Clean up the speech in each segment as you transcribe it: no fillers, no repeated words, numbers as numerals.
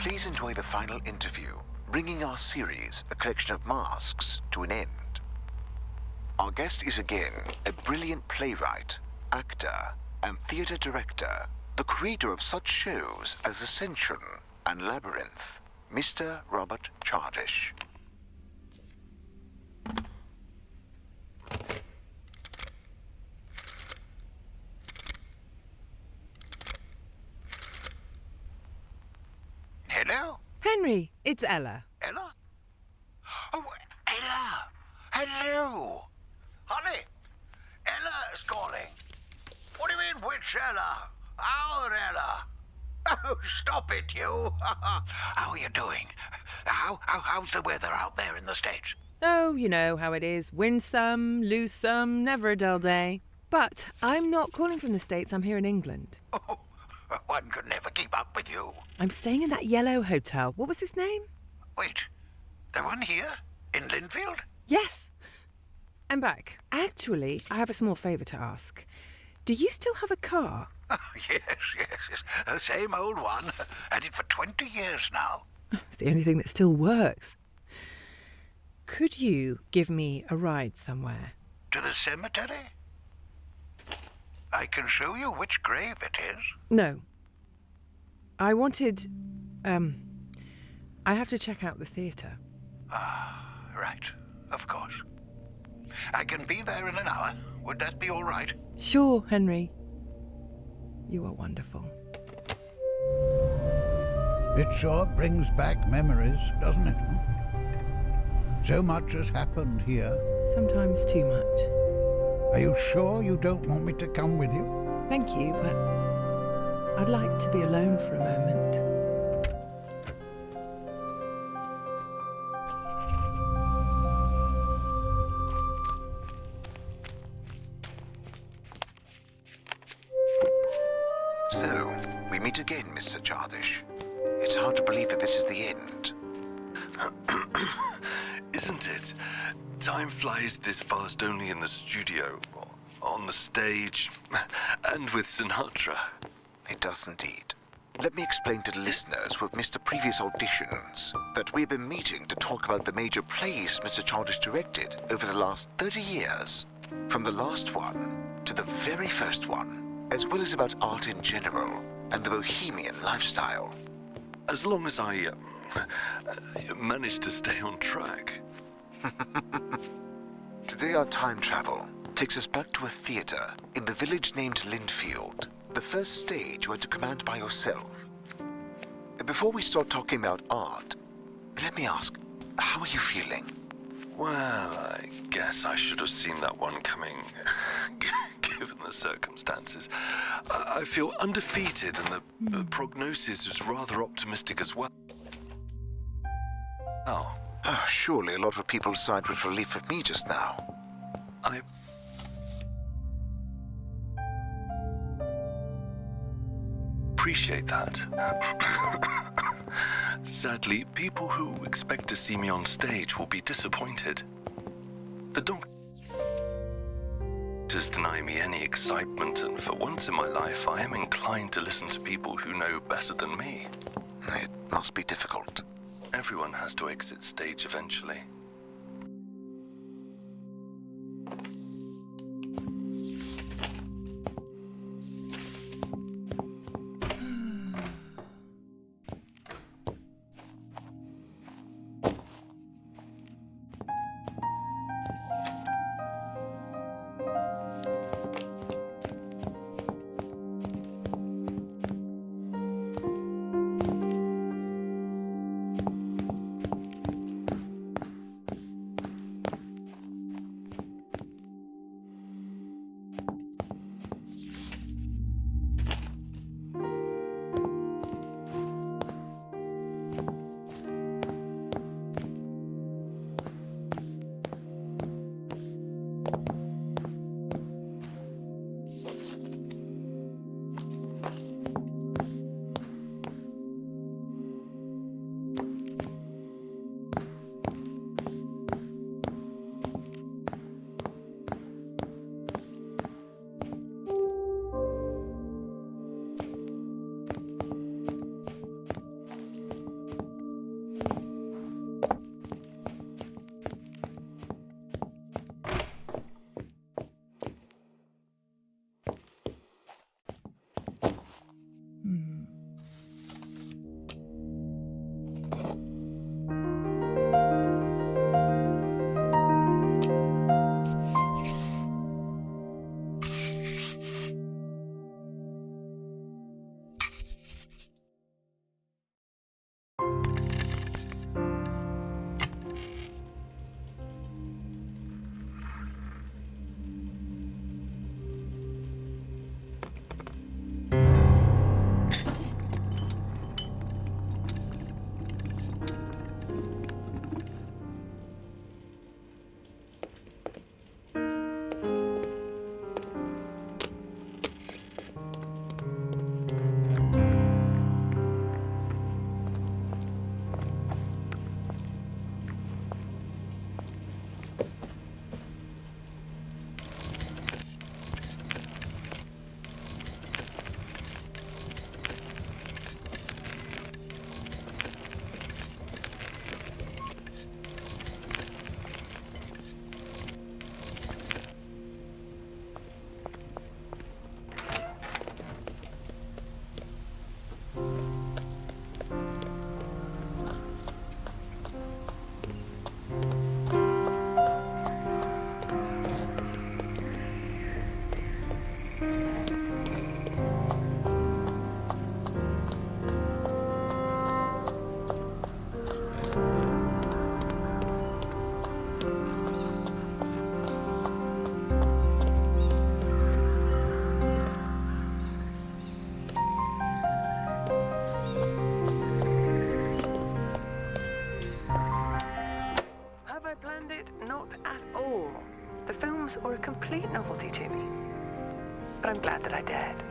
Please enjoy the final interview, bringing our series, A Collection of Masks, to an end. Our guest is again a brilliant playwright, actor, and theatre director, the creator of such shows as Ascension and Labyrinth, Mr. Robert Chardish. Hello? Henry, it's Ella. Ella? Oh, Ella! Hello! Honey, Ella's calling. What do you mean, which Ella? Our Ella? Oh, stop it, you! How are you doing? How's the weather out there in the States? Oh, you know how it is. Win some, lose some, never a dull day. But I'm not calling from the States, I'm here in England. Oh, one could never keep up with you. I'm staying in that yellow hotel. What was his name? Wait, the one here? In Linfield? Yes. I'm back. Actually, I have a small favour to ask. Do you still have a car? Oh, yes. The same old one. Had it for 20 years now. It's the only thing that still works. Could you give me a ride somewhere? To the cemetery? I can show you which grave it is. No. I wanted... I have to check out the theatre. Ah, right. Of course. I can be there in an hour. Would that be all right? Sure, Henry. You are wonderful. It sure brings back memories, doesn't it? So much has happened here. Sometimes too much. Are you sure you don't want me to come with you? Thank you, but I'd like to be alone for a moment. So, we meet again, Mr. Chardish. It's hard to believe that this is the end. Isn't it? Time flies this fast only in the studio, on the stage, and with Sinatra. It does indeed. Let me explain to the listeners who have missed the previous auditions that we've been meeting to talk about the major plays Mr. Chardish directed over the last 30 years, from the last one to the very first one, as well as about art in general and the bohemian lifestyle. As long as I manage to stay on track. Today our time travel takes us back to a theatre in the village named Linfield, the first stage you had to command by yourself. Before we start talking about art, let me ask, how are you feeling? Well, I guess I should have seen that one coming, given the circumstances. I feel undefeated, and the prognosis is rather optimistic as well. Oh. Oh, surely a lot of people sighed with relief of me just now. I appreciate that. Sadly, people who expect to see me on stage will be disappointed. The doctors deny me any excitement, and for once in my life, I am inclined to listen to people who know better than me. It must be difficult. Everyone has to exit stage eventually. complete novelty to me. But I'm glad that I dared.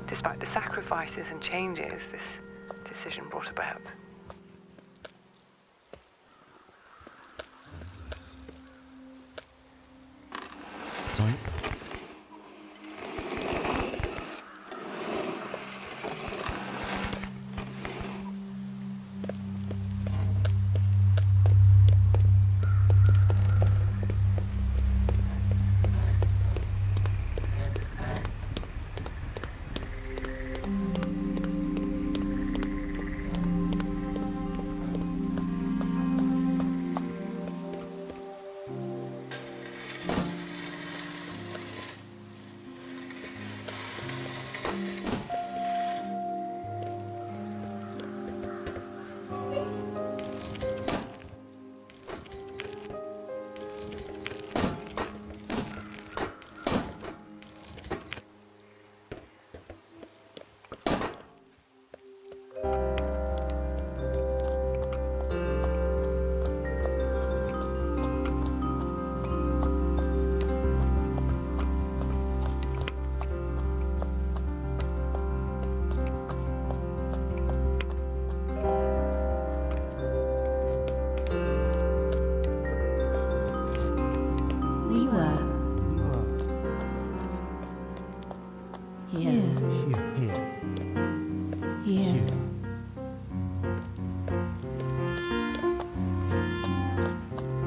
Despite the sacrifices and changes this decision brought about. Sorry?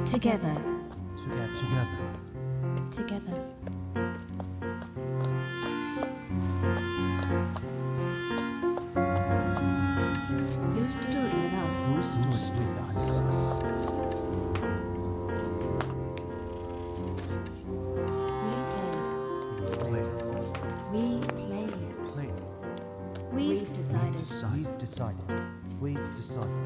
Together. Together. Who stood with us? Who stood with us? We played. We've decided. We've decided.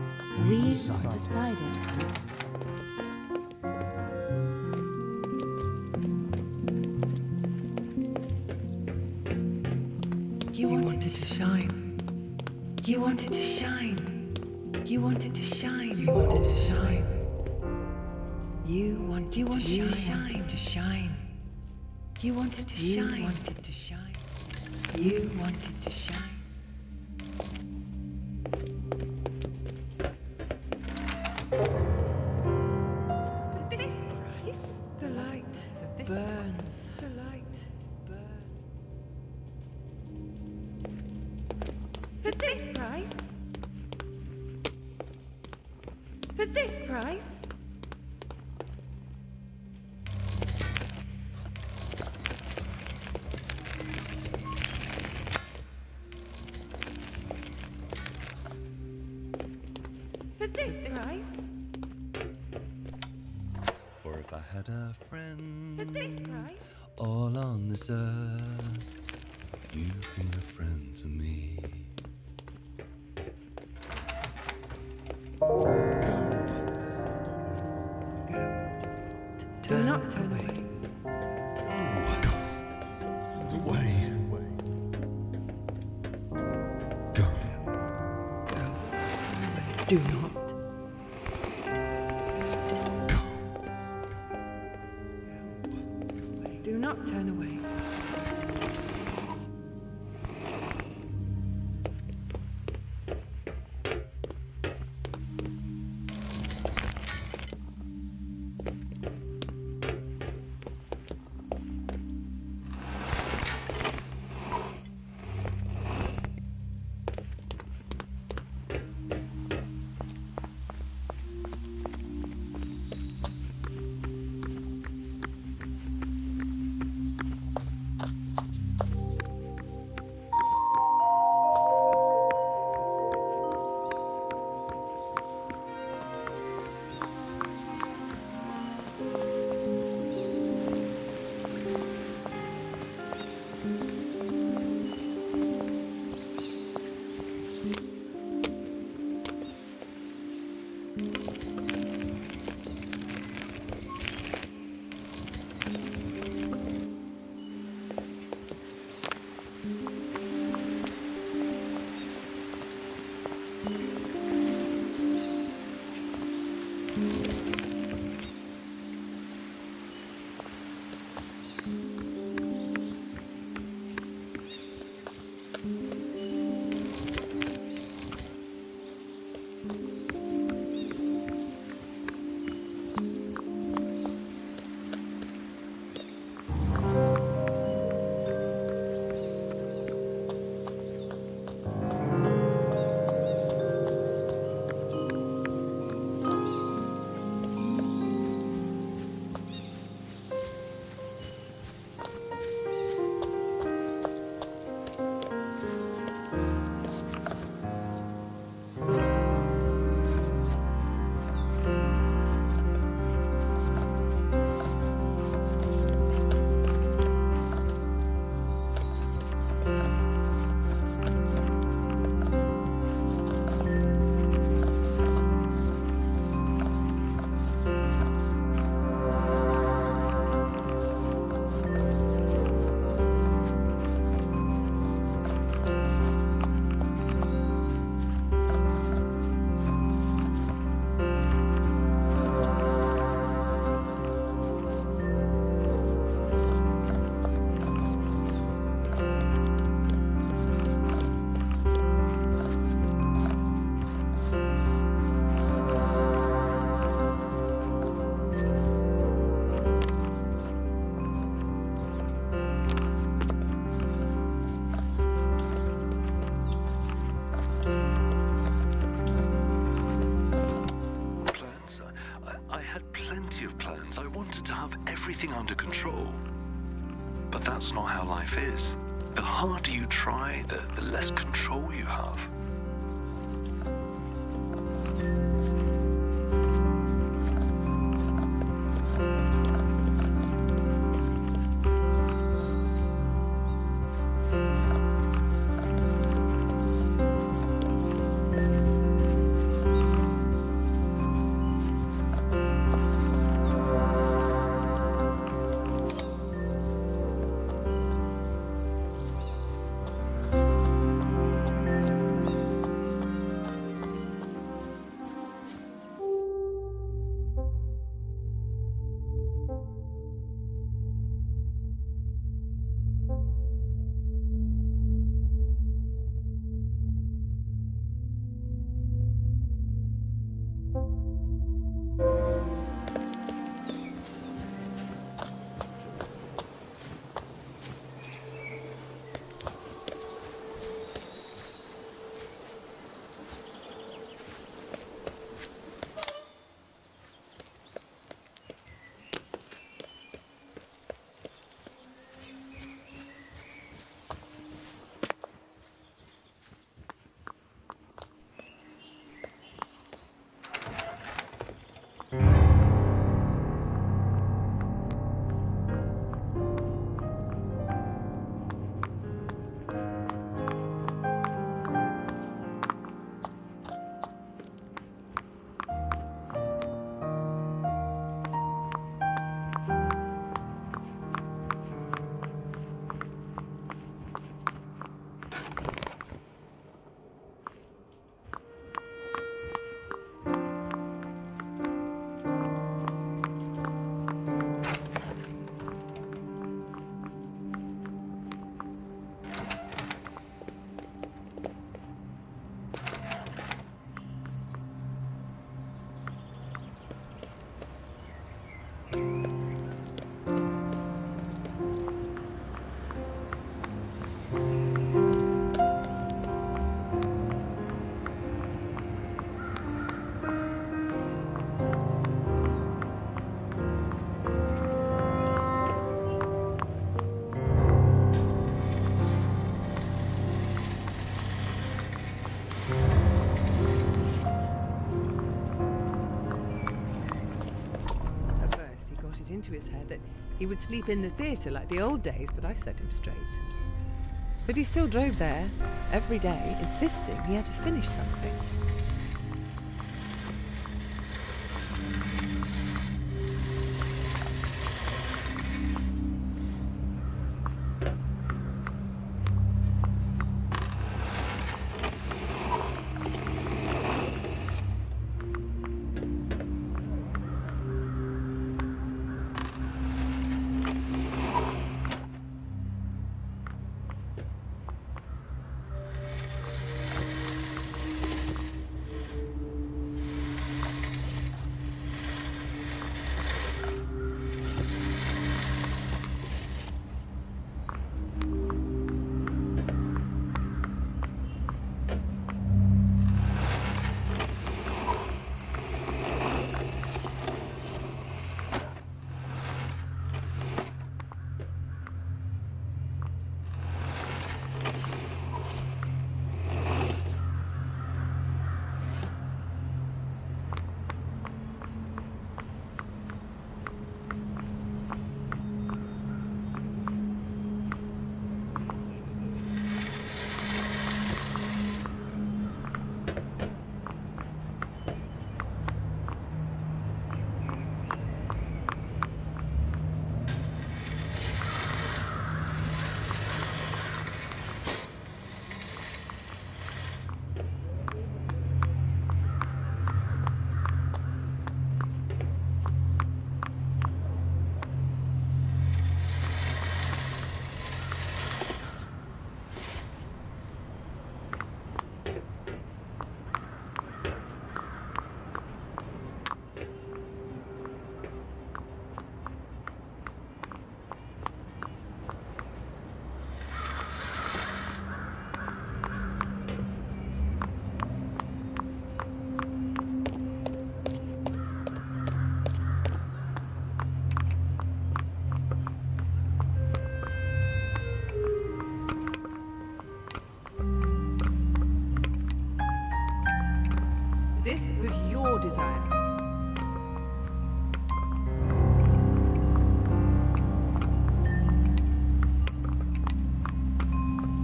You wanted to shine. You wanted to shine. You wanted to shine. You wanted to shine. You wanted to shine. You wanted to shine. You wanted to shine. You wanted to shine. For this price, the light burns. The light burns. For this price. For this price. For this price. For if I had a friend, For this price. all on this earth, you've been a friend to me. Do not turn away. Do not. Do not turn away. plenty of plans. I wanted to have everything under control. But that's not how life is. The harder you try, the less control you have. Into his head that he would sleep in the theatre like the old days, but I set him straight. But he still drove there every day, insisting he had to finish something. This was your desire.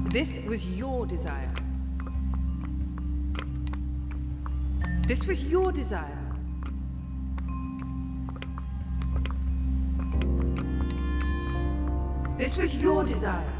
This was your desire. This was your desire. This was your desire.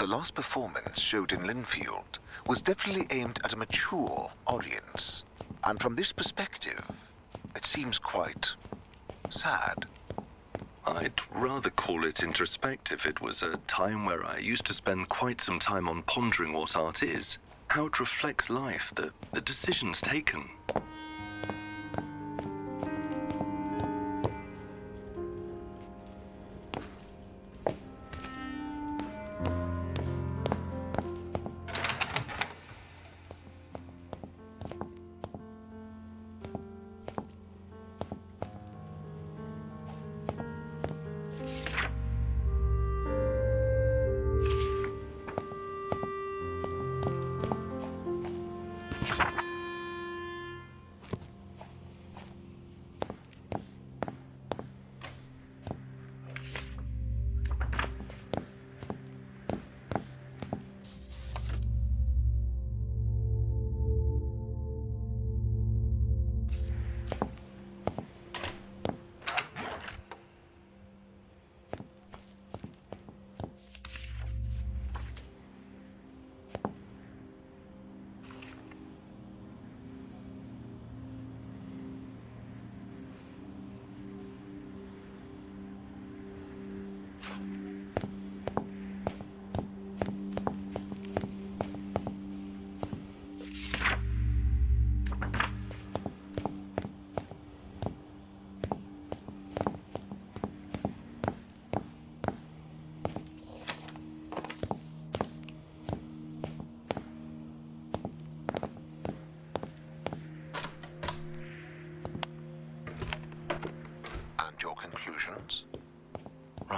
The last performance showed in Linfield was definitely aimed at a mature audience. And from this perspective, it seems quite sad. I'd rather call it introspective. It was a time where I used to spend quite some time on pondering what art is, how it reflects life, the decisions taken.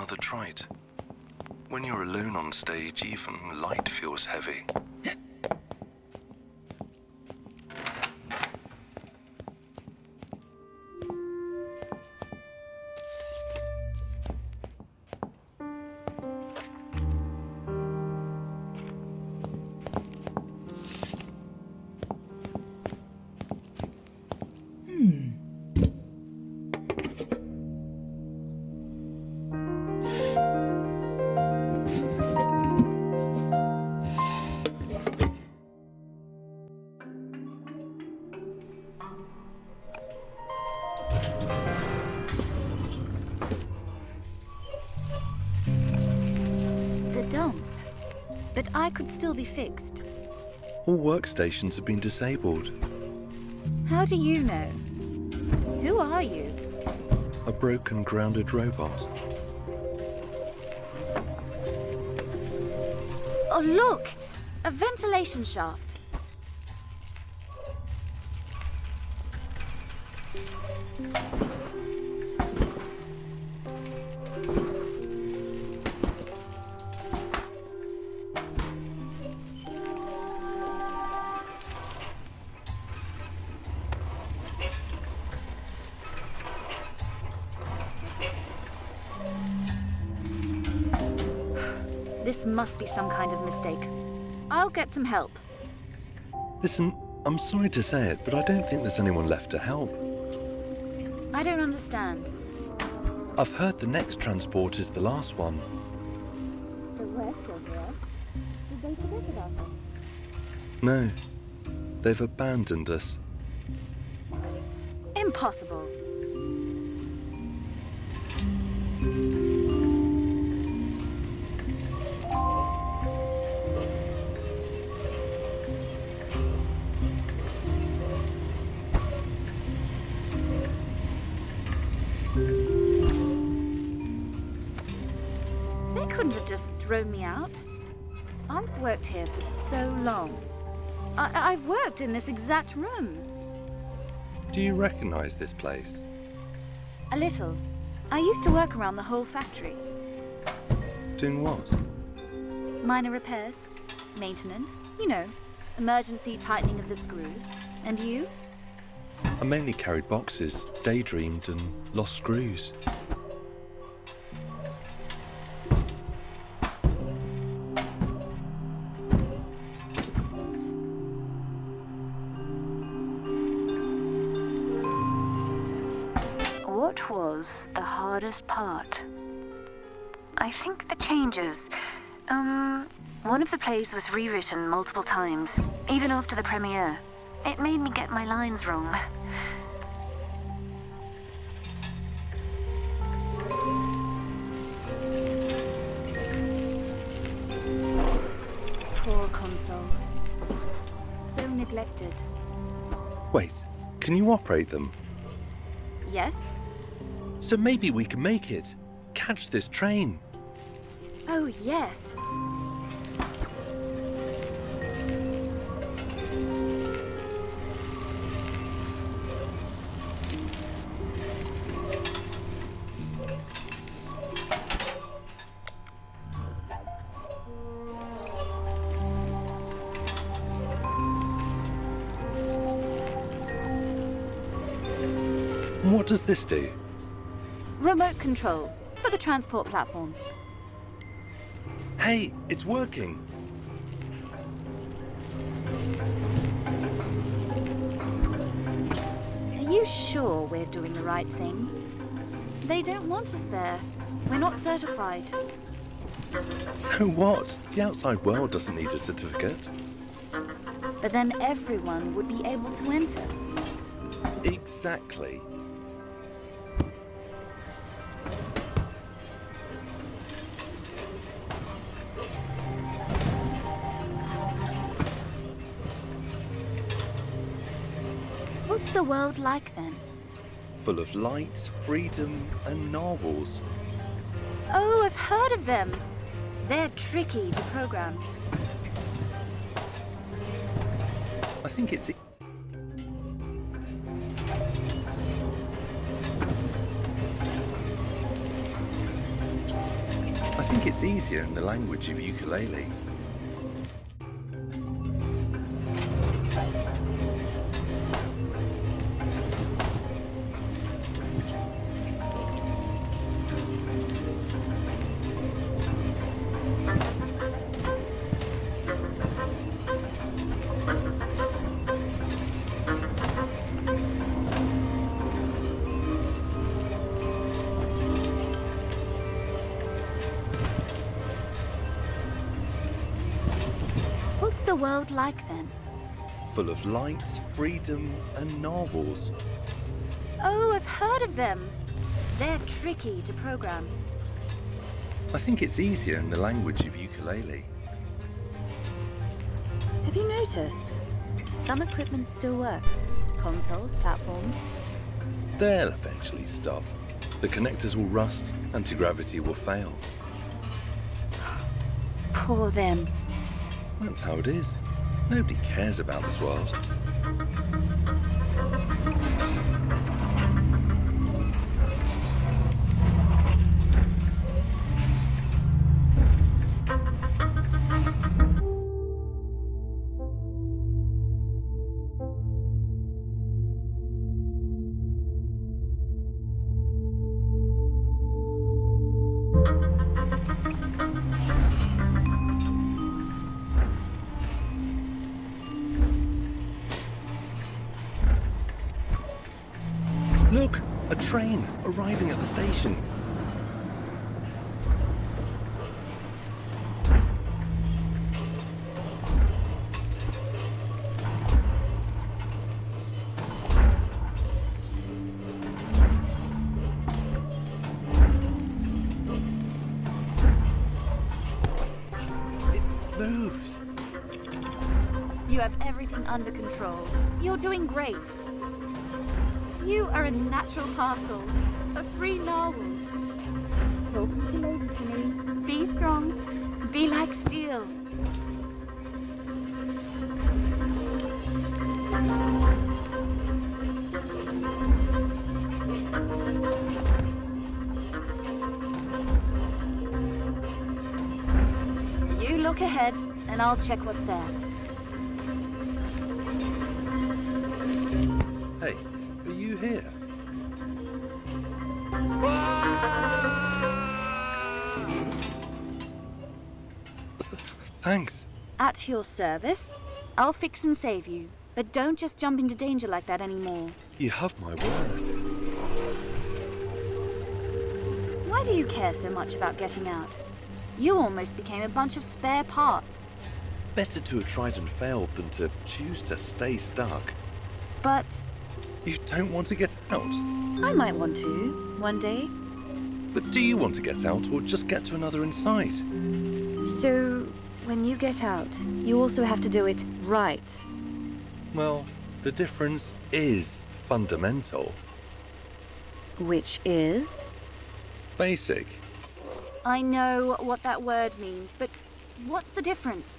rather trite. When you're alone on stage, even light feels heavy. But I could still be fixed. All workstations have been disabled. How do you know? Who are you? A broken, grounded robot. Oh, look! A ventilation shaft. This must be some kind of mistake. I'll get some help. Listen, I'm sorry to say it, but I don't think there's anyone left to help. I don't understand. I've heard the next transport is the last one. The rest are here. Did they forget about us? No, they've abandoned us. Impossible. Thrown me out. I've worked here for so long. I've worked in this exact room. Do you recognize this place? A little. I used to work around the whole factory. Doing what? Minor repairs, maintenance, you know, emergency tightening of the screws. And you? I mainly carried boxes, daydreamed and lost screws. What was the hardest part? I think the changes. One of the plays was rewritten multiple times, even after the premiere. It made me get my lines wrong. Poor console. So neglected. Wait, can you operate them? Yes? So maybe we can make it. Catch this train. Oh, yes. What does this do? Remote control for the transport platform. Hey, it's working. Are you sure we're doing the right thing? They don't want us there. We're not certified. So what? The outside world doesn't need a certificate. But then everyone would be able to enter. Exactly. What's the world like then? Full of light, freedom, and narwhals. Oh, I've heard of them. They're tricky to program. I think it's... think it's easier in the language of ukulele. What's the world like then? Full of light, freedom, and narwhals. Oh, I've heard of them. They're tricky to program. I think it's easier in the language of ukulele. Have you noticed? Some equipment still works. Consoles, platforms. They'll eventually stop. The connectors will rust, anti-gravity will fail. Poor them. That's how it is. Nobody cares about this world. Look, a train arriving at the station. It moves. You have everything under control. You're doing great. You are a natural parcel of three narwhals. Talking to ladies to me. Be strong. Be like steel. You look ahead, and I'll check what's there. Hey, are you here? Thanks. At your service. I'll fix and save you. But don't just jump into danger like that anymore. You have my word. Why do you care so much about getting out? You almost became a bunch of spare parts. Better to have tried and failed than to choose to stay stuck. But You don't want to get out? I might want to, one day. But do you want to get out or just get to another inside? So, when you get out, you also have to do it right. Well, the difference is fundamental. Which is? Basic. I know what that word means, but what's the difference?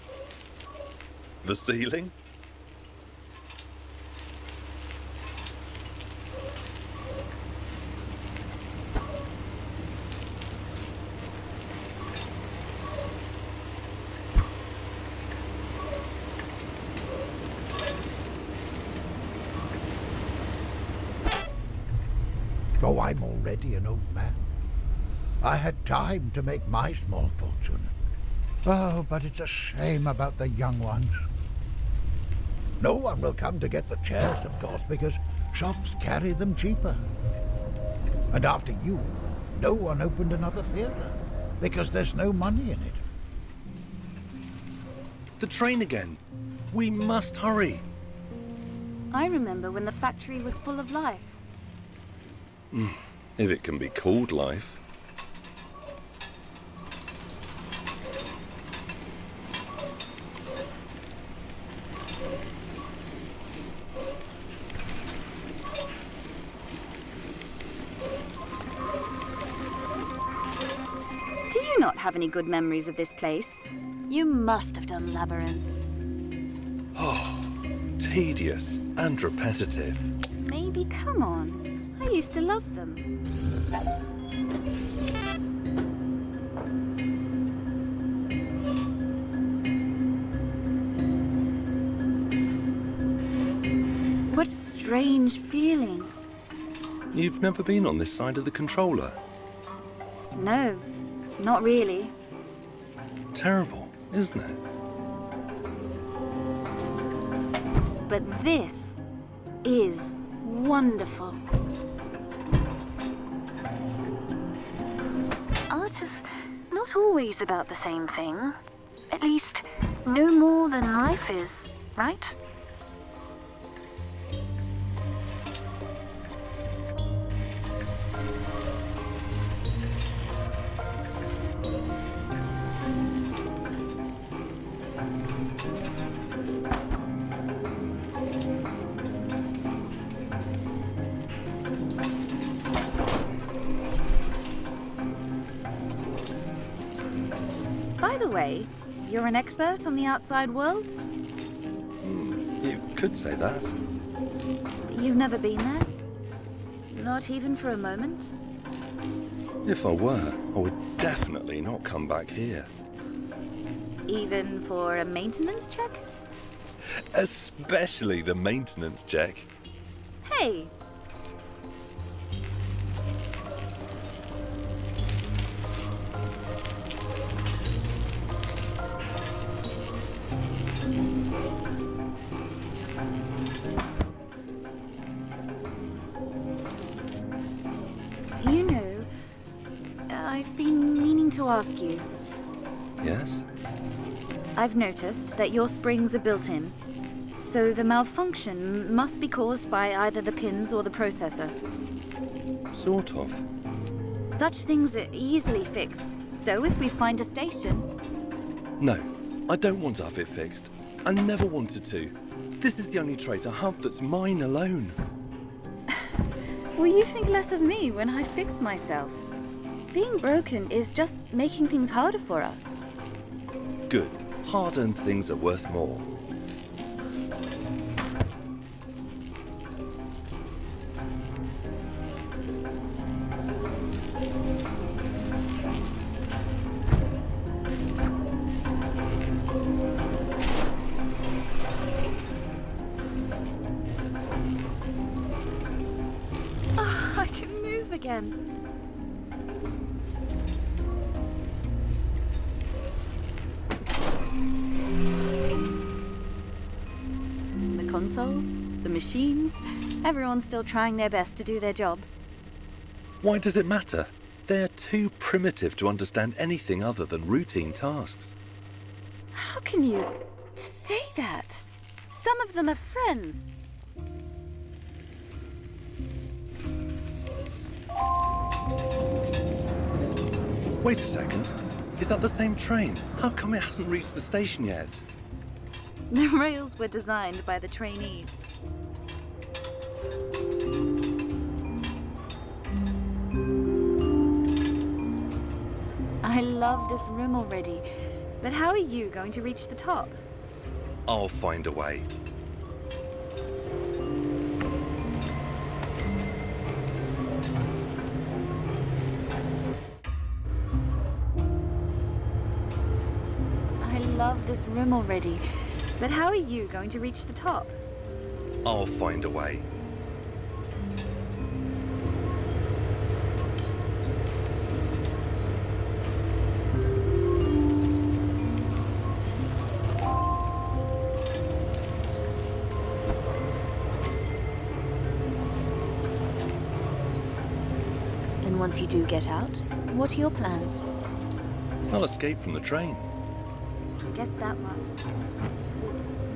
The ceiling? Oh, I'm already an old man. I had time to make my small fortune. Oh, but it's a shame about the young ones. No one will come to get the chairs, of course, because shops carry them cheaper. And after you, no one opened another theatre, because there's no money in it. The train again. We must hurry. I remember when the factory was full of life. If it can be called life. Do you not have any good memories of this place? You must have done Labyrinth. Oh, tedious and repetitive. Maybe, come on. I used to love them. What a strange feeling. You've never been on this side of the controller? No, not really. Terrible, isn't it? But this is wonderful. Art is not always about the same thing. At least, no more than life is, right? By the way, you're an expert on the outside world? You could say that. You've never been there? Not even for a moment? If I were, I would definitely not come back here. Even for a maintenance check? Especially the maintenance check. Hey! You know, I've been meaning to ask you. Yes? I've noticed that your springs are built in, so the malfunction must be caused by either the pins or the processor. Sort of. Such things are easily fixed, so if we find a station... No, I don't want to have it fixed. I never wanted to. This is the only trait I have that's mine alone. Will you think less of me when I fix myself? Being broken is just making things harder for us. Good. Hard-earned things are worth more. I can move again. The consoles, the machines, everyone's still trying their best to do their job. Why does it matter? They're too primitive to understand anything other than routine tasks. How can you say that? Some of them are friends. Wait a second. Is that the same train? How come it hasn't reached the station yet? The rails were designed by the trainees. I love this room already, but how are you going to reach the top? I'll find a way. I love this room already, but how are you going to reach the top? I'll find a way. And once you do get out, what are your plans? I'll escape from the train. Guess that much.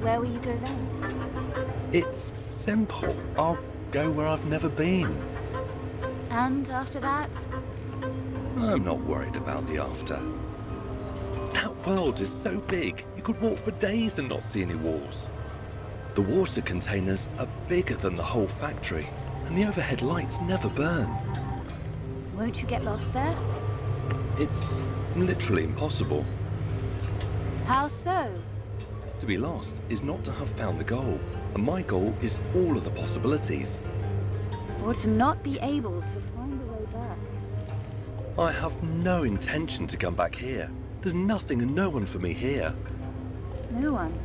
Where will you go then? It's simple. I'll go where I've never been. And after that? I'm not worried about the after. That world is so big, you could walk for days and not see any walls. The water containers are bigger than the whole factory, and the overhead lights never burn. Won't you get lost there? It's literally impossible. How so? To be lost is not to have found the goal, and my goal is all of the possibilities. Or to not be able to find a way back? I have no intention to come back here. There's nothing and no one for me here. No one.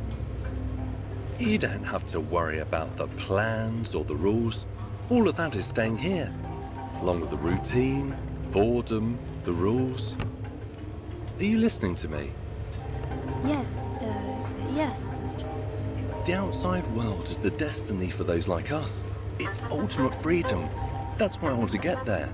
You don't have to worry about the plans or the rules. All of that is staying here, along with the routine, boredom, the rules. Are you listening to me? Yes, yes. The outside world is the destiny for those like us. It's ultimate freedom. That's why I want to get there.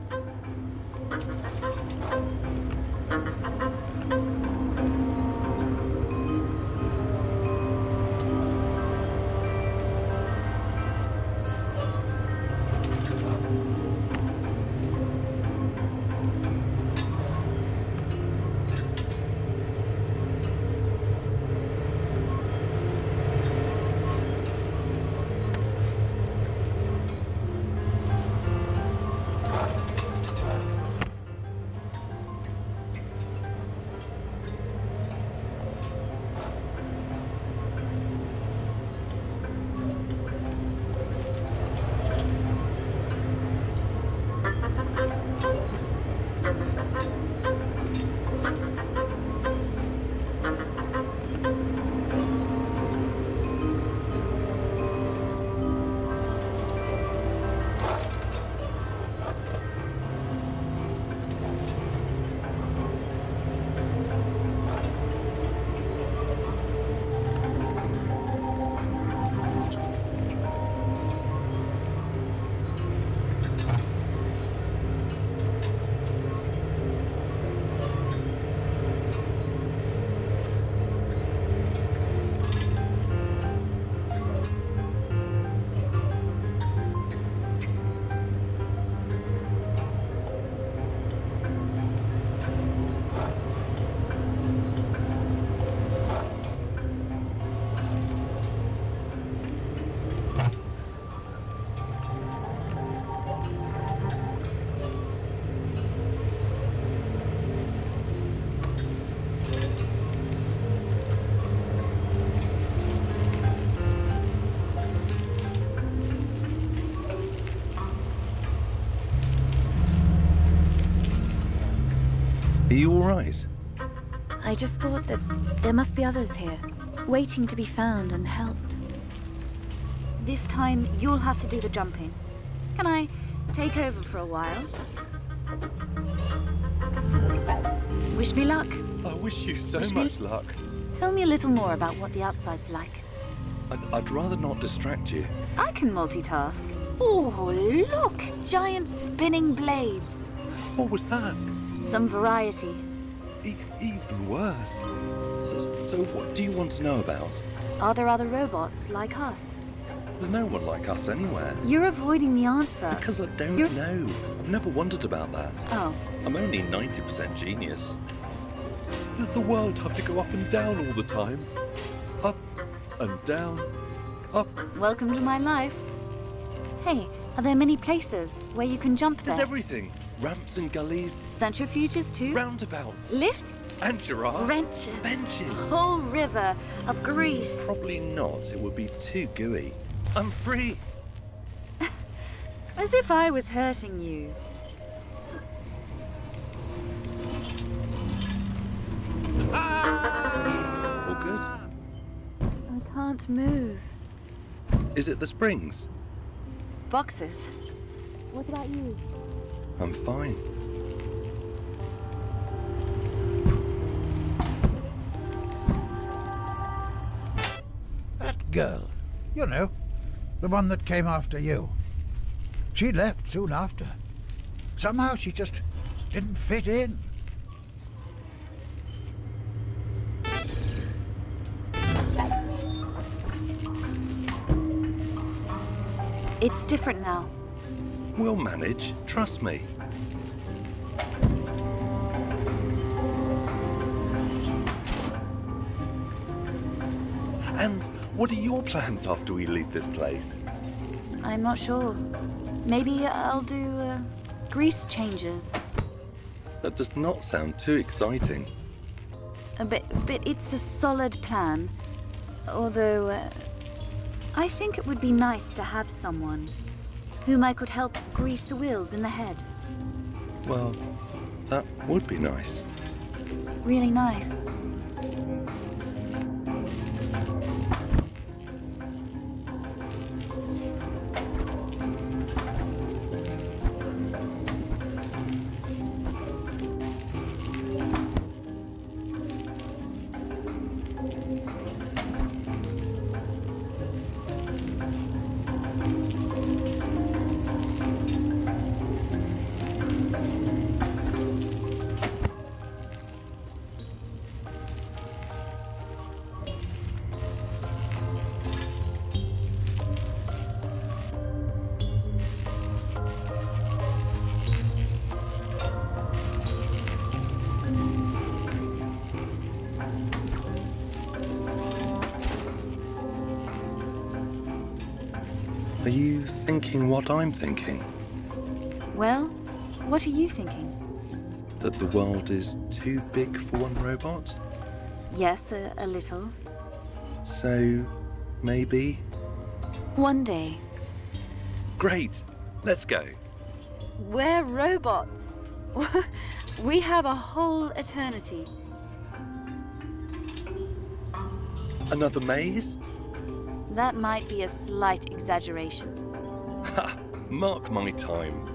Are you all right? I just thought that there must be others here, waiting to be found and helped. This time, you'll have to do the jumping. Can I take over for a while? Wish me luck. I wish you so Wish me- much luck. Tell me a little more about what the outside's like. I'd rather not distract you. I can multitask. Oh, look! Giant spinning blades. What was that? Some variety. Even worse. So what do you want to know about? Are there other robots like us? There's no one like us anywhere. You're avoiding the answer. Because I don't You're- know. I've never wondered about that. Oh, I'm only 90% genius. Does the world have to go up and down all the time? Up and down, up. welcome to my life. Hey, are there many places where you can jump There's there? everything. Ramps and gullies, Centrifuges too? roundabouts, Lifts? and giraffes. Wrenches? Benches. A whole river of grease. Probably not. It would be too gooey. I'm free. As if I was hurting you. All good. I can't move. Is it the springs? Boxes. What about you? I'm fine. That girl, you know, the one that came after you. She left soon after. Somehow she just didn't fit in. It's different now. We'll manage. Trust me. And what are your plans after we leave this place? I'm not sure. Maybe I'll do grease changes. That does not sound too exciting. But it's a solid plan. Although, I think it would be nice to have someone whom I could help grease the wheels in the head. Well, that would be nice. Really nice. Are you thinking what I'm thinking? Well, what are you thinking? That the world is too big for one robot? Yes, a little. So, maybe? One day. Great! Let's go. We're robots. We have a whole eternity. Another maze? That might be a slight exaggeration. Ha! Mark my time.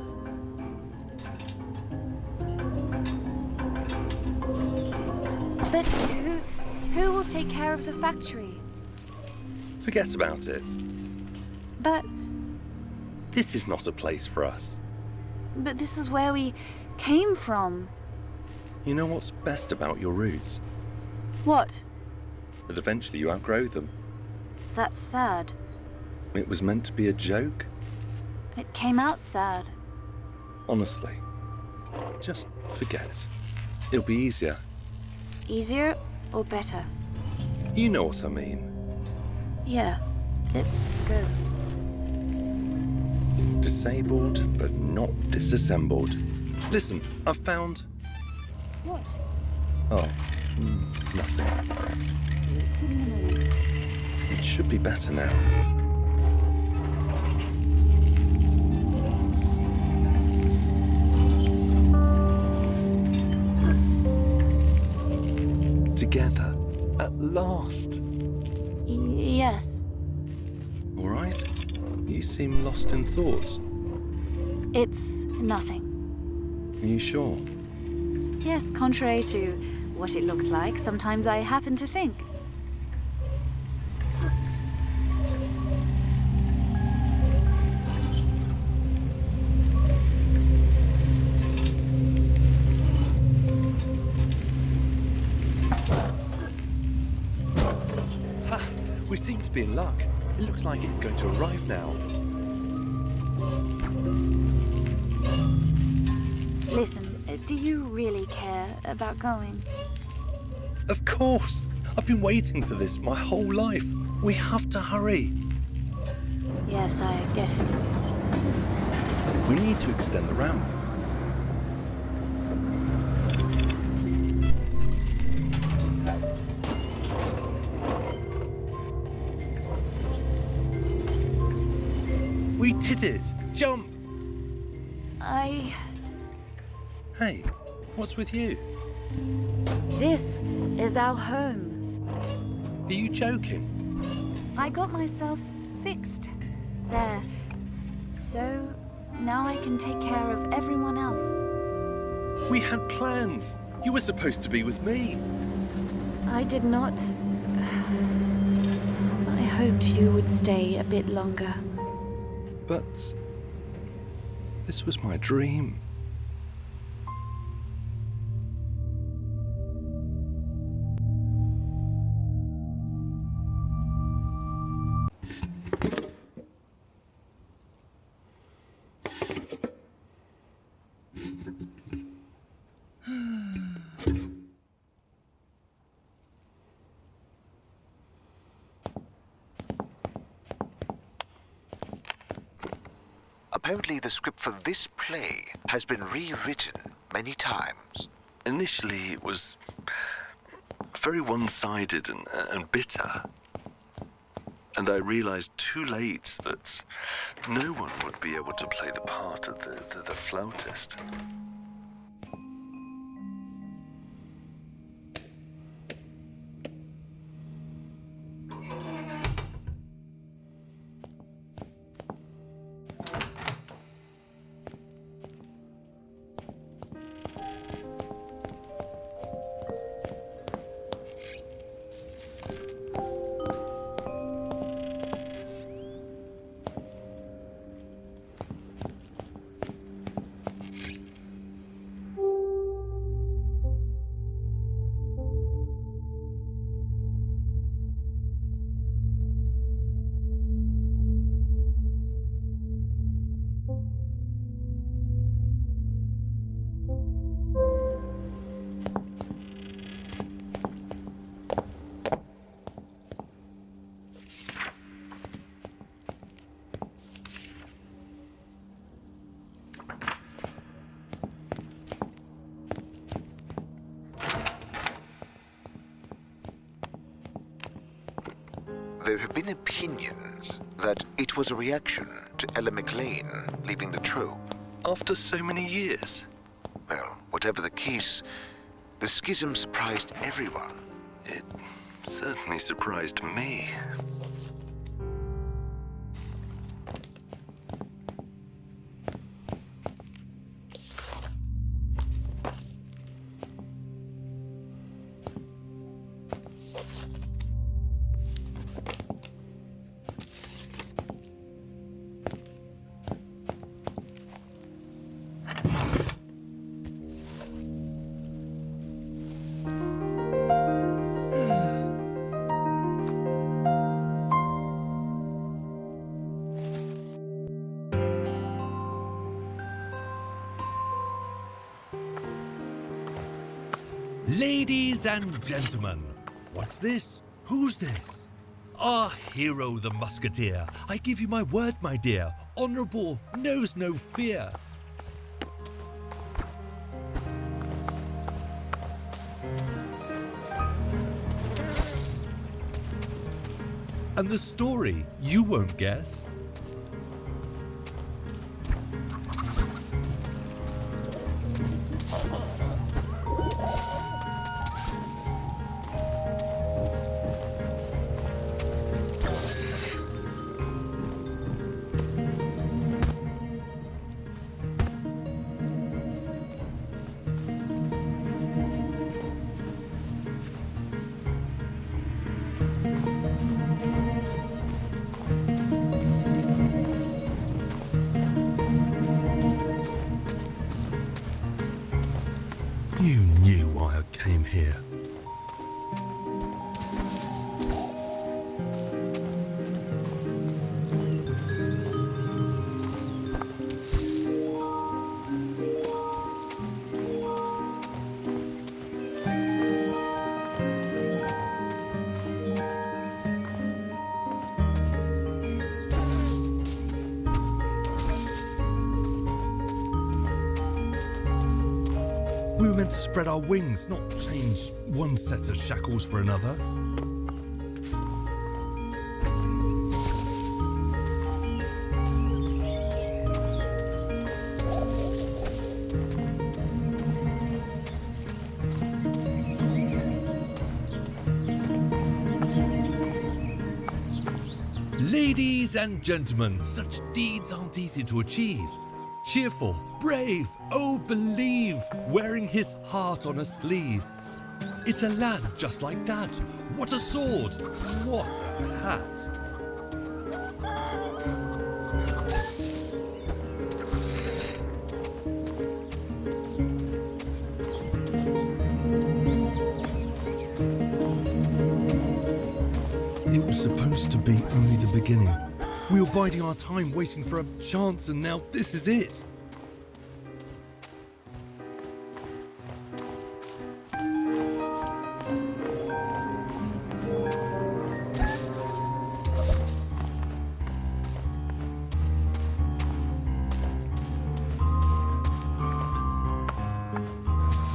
But who will take care of the factory? Forget about it. But This is not a place for us. this is where we came from. You know what's best about your roots? What? That eventually you outgrow them. That's sad. It was meant to be a joke. It came out sad. Honestly. Just forget. It'll be easier. Easier or better? You know what I mean. Yeah, let's go. Disabled, but not disassembled. Listen, I've found... What? Oh, nothing. It should be better now. Together, at last. Yes. All right? You seem lost in thought. It's nothing. Are you sure? Yes, contrary to what it looks like, sometimes I happen to think. Ha! We seem to be in luck. It looks like it's going to arrive now. Listen, do you really care about going? Of course! I've been waiting for this my whole life. We have to hurry. Yes, I get it. We need to extend the ramp. We did it! Jump! Hey, what's with you? This is our home. Are you joking? I got myself fixed there. So now I can take care of everyone else. We had plans. You were supposed to be with me. I did not. I hoped you would stay a bit longer. But this was my dream. Apparently the script for this play has been rewritten many times. Initially, it was very one-sided and bitter. And I realized too late that no one would be able to play the part of the flautist. There have been opinions that it was a reaction to Ella McLean leaving the trope. After so many years? Well, whatever the case, the schism surprised everyone. It certainly surprised me. Ladies and gentlemen, what's this? Who's this? Our hero, the musketeer. I give you my word, my dear. Honourable, knows no fear. And the story, you won't guess. You knew why I came here. We were meant to spread our wings, not change one set of shackles for another. Ladies and gentlemen, such deeds aren't easy to achieve. Cheerful, brave, oh believe, wearing his heart on a sleeve. It's a lad just like that. What a sword, what a hat. It was supposed to be only the beginning. We were biding our time, waiting for a chance, and now this is it.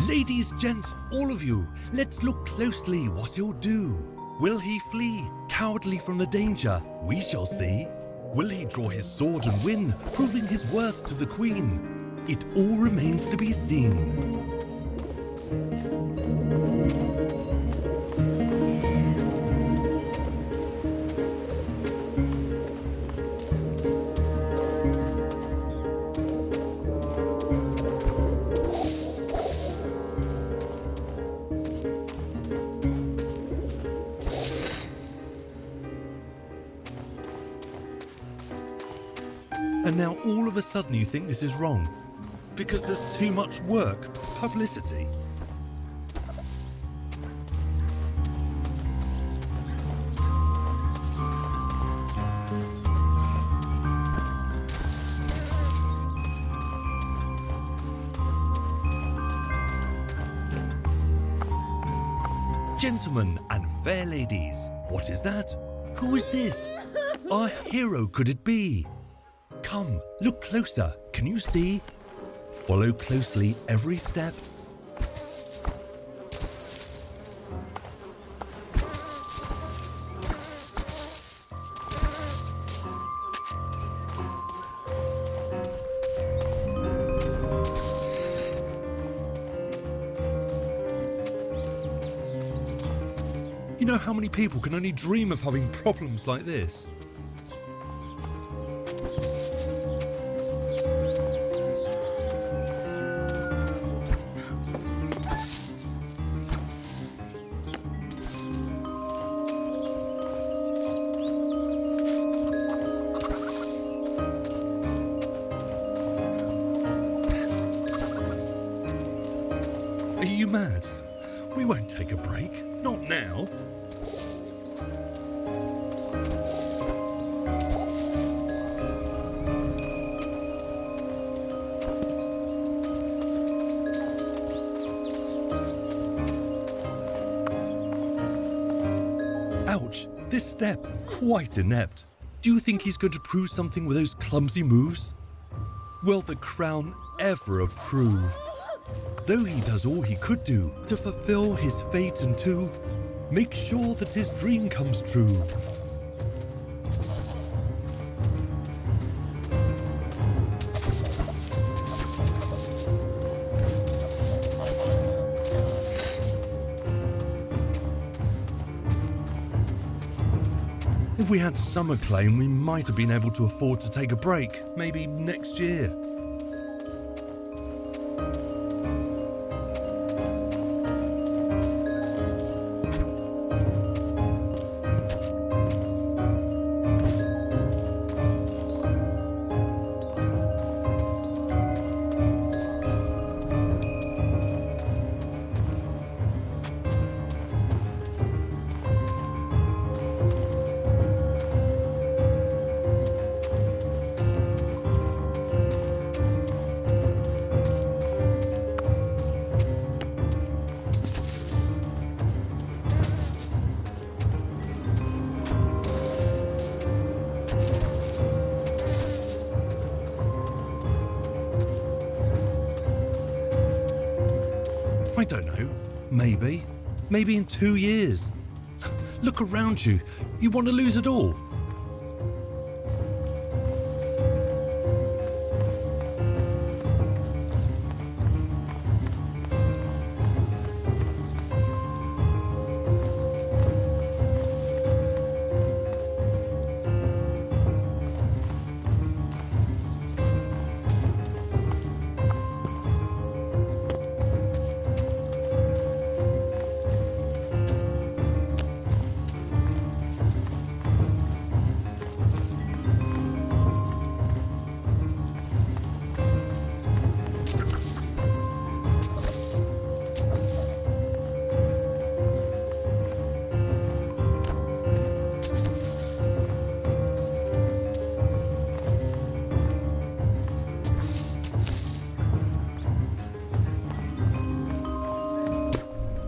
Ladies, gents, all of you, let's look closely what he'll do. Will he flee, cowardly from the danger? We shall see. Will he draw his sword and win, proving his worth to the Queen? It all remains to be seen. And now all of a sudden you think this is wrong, because there's too much work, publicity. Gentlemen and fair ladies, what is that? Who is this? Our hero could it be? Come, look closer. Can you see? Follow closely every step. how many people can only dream of having problems like this? Are you mad? We won't take a break. Not now. Ouch, this step, quite inept. Do you think he's going to prove something with those clumsy moves? Will the crown ever approve? Though he does all he could do to fulfill his fate and to make sure that his dream comes true. If we had some acclaim, we might have been able to afford to take a break, maybe next year. I don't know. Maybe. Maybe in 2 years. Look around you. You want to lose it all?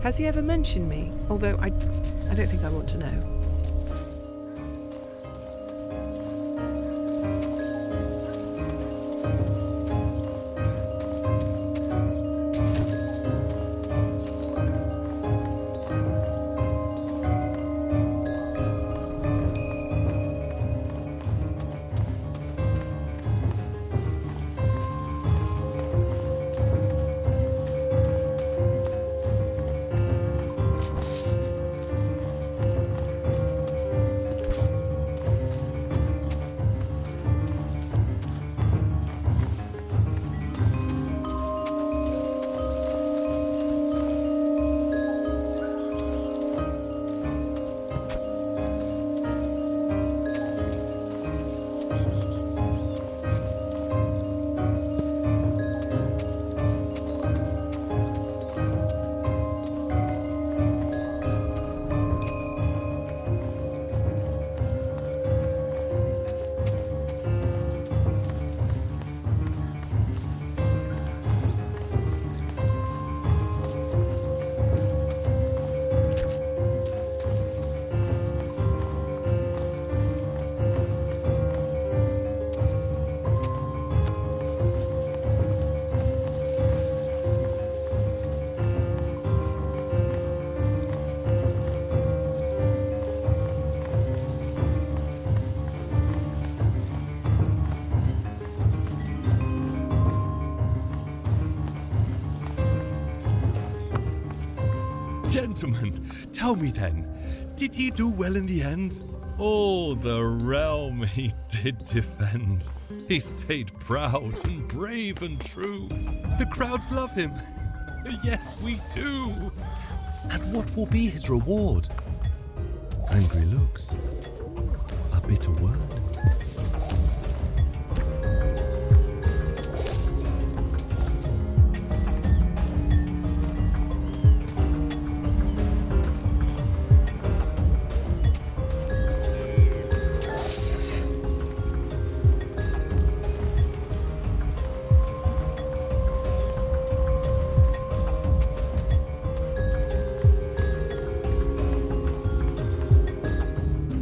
Has he ever mentioned me? Although I don't think I want to know. Gentlemen, tell me then, Did he do well in the end? Oh, the realm he did defend. He stayed proud and brave and true. The crowds love him. Yes, we do. And what will be his reward? Angry looks. A bitter word.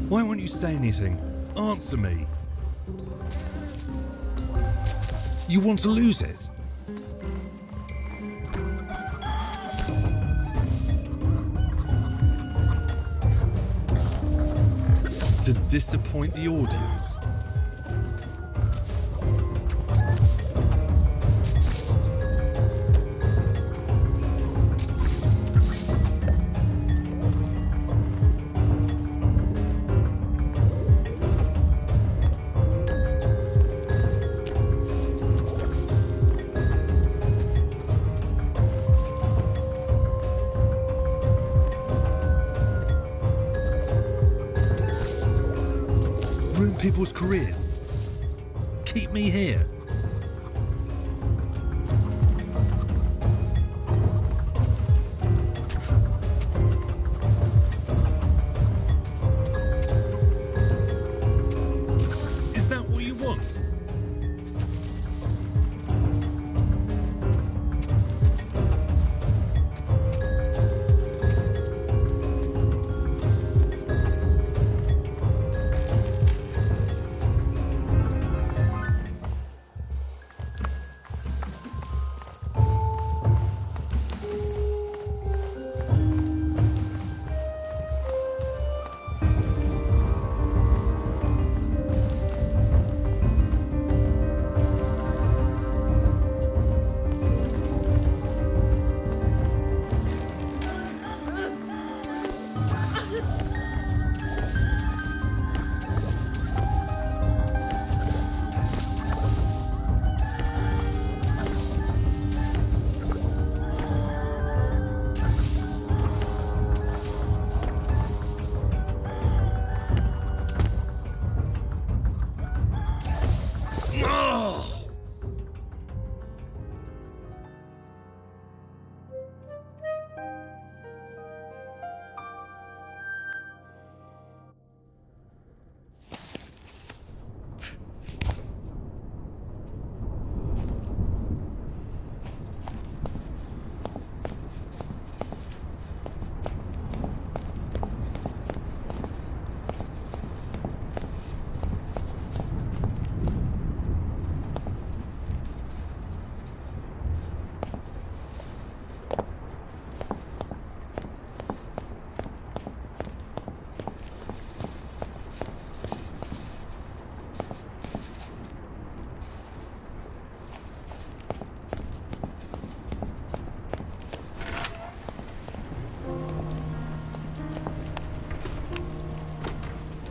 Why won't you say anything? Answer me. You want to lose it? To disappoint the audience? Ruin people's careers? Keep me here? Is that what you want?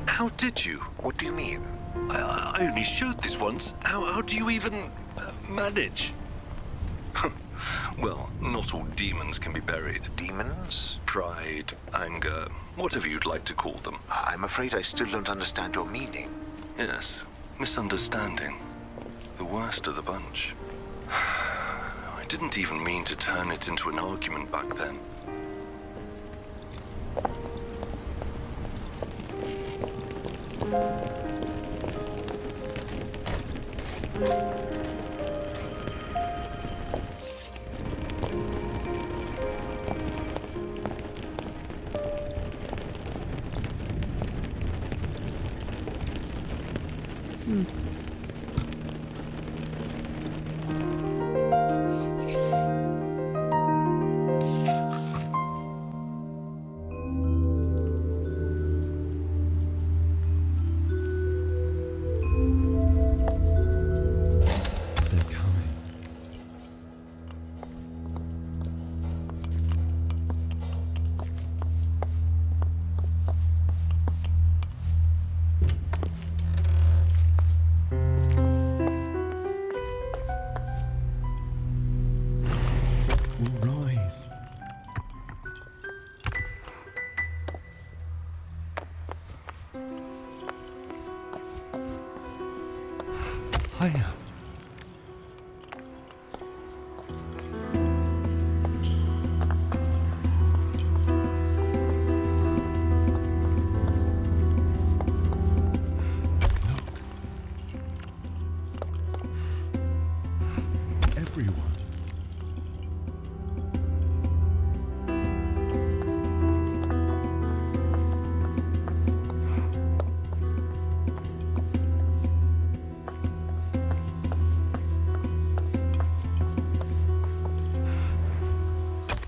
How did you? What do you mean? I only showed this once. How do you even manage? Well, not all demons can be buried. Demons? Pride, anger, whatever you'd like to call them. I'm afraid I still don't understand your meaning. Yes, misunderstanding. The worst of the bunch. I didn't even mean to turn it into an argument back then. Hiya. Everyone.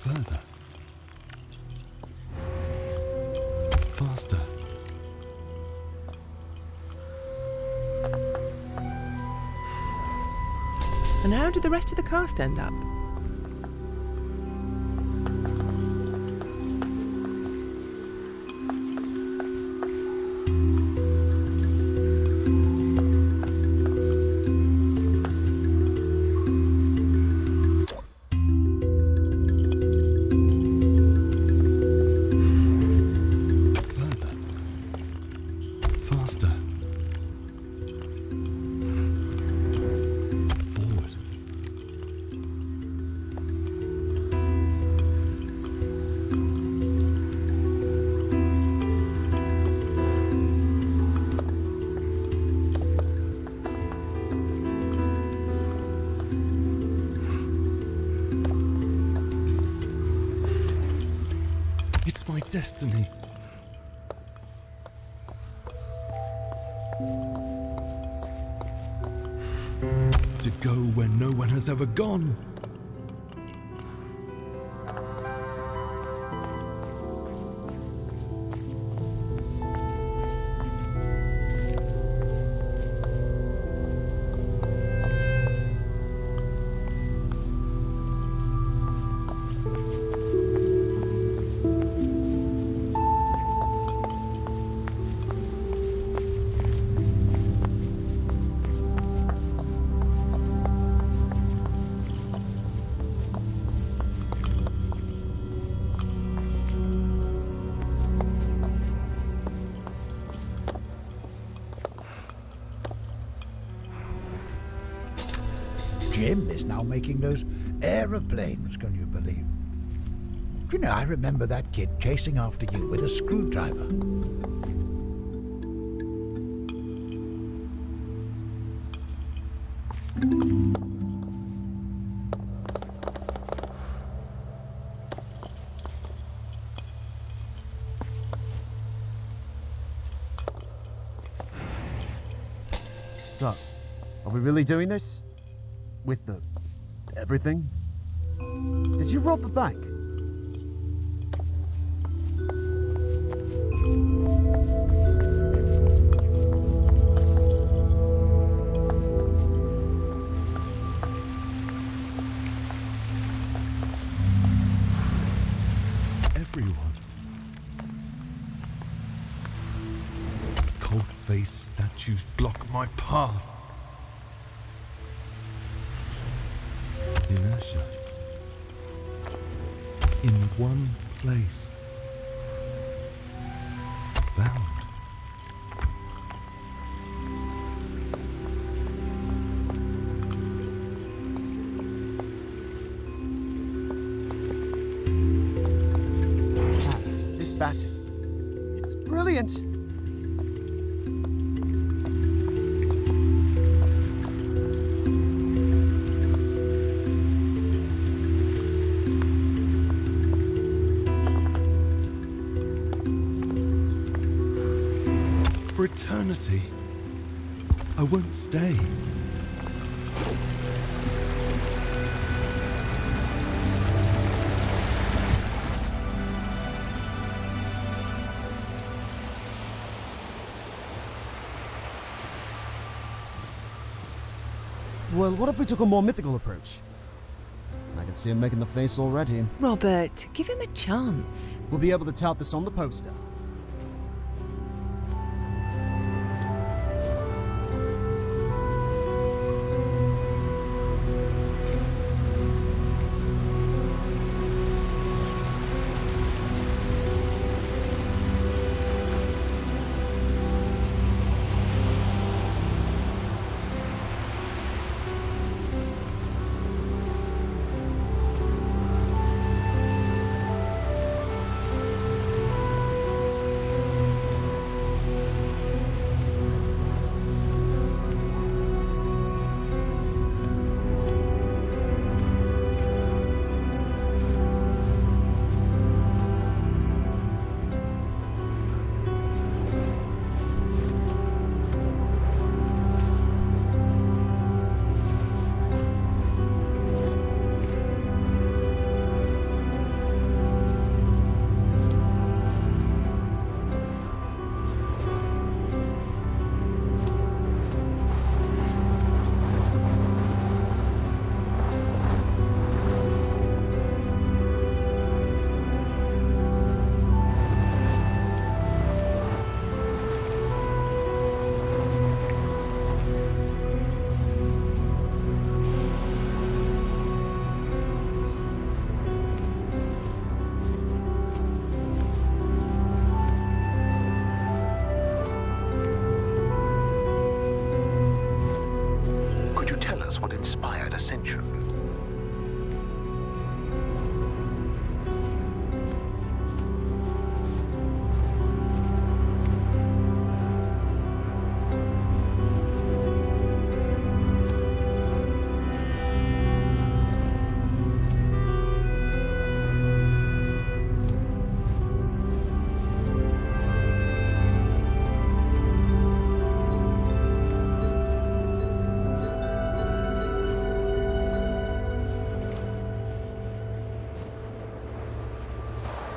Further. Faster. And how did the rest of the cast end up? Further. Faster. Forward. It's my destiny. To go where no one has ever gone. Jim is now making those aeroplanes, can you believe? Do you know, I remember that kid chasing after you with a screwdriver. So, are we really doing this? With the... everything? Did you rob the bank? Everyone. Cold-faced statues block my path. Inertia. In one place. Bound. Ah, this batting. It's brilliant. For eternity. I won't stay. Well, what if we took a more mythical approach? I can see him making the face already. Robert, give him a chance. We'll be able to tout this on the poster. ascension.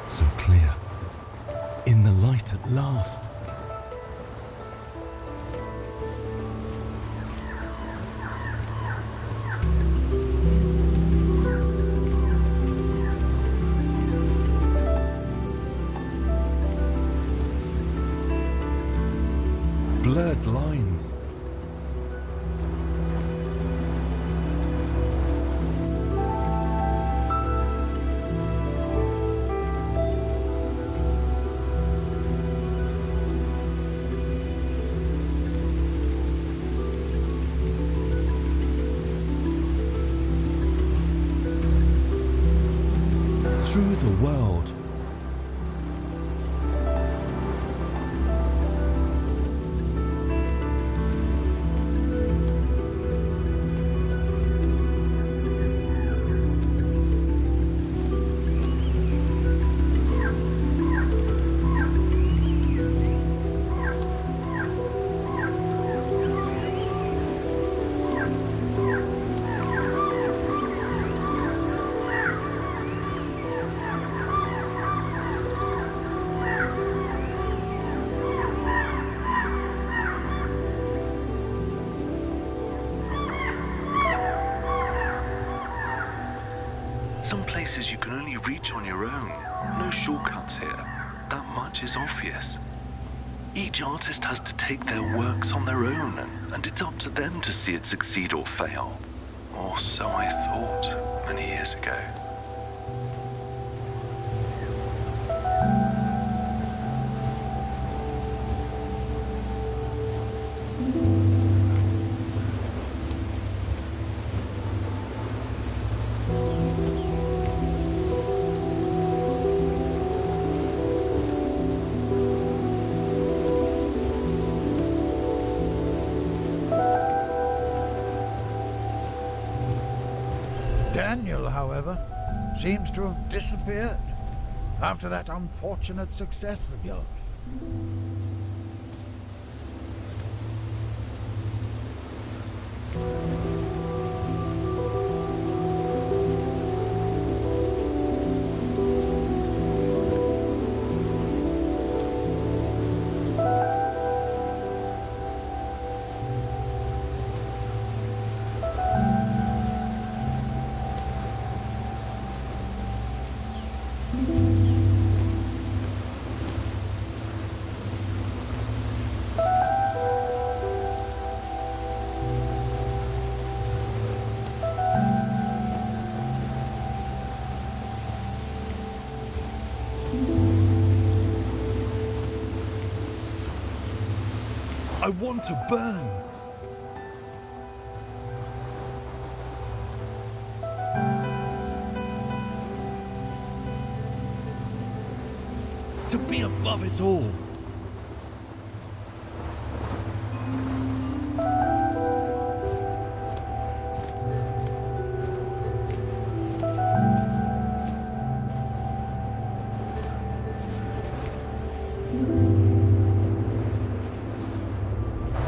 So clear. In the light at last. Blurred lines. Through the world. Some places you can only reach on your own. No shortcuts here. That much is obvious. Each artist has to take their works on their own, and it's up to them to see it succeed or fail. Or so I thought many years ago. Daniel, however, seems to have disappeared after that unfortunate success of yours. I want to burn. To be above it all.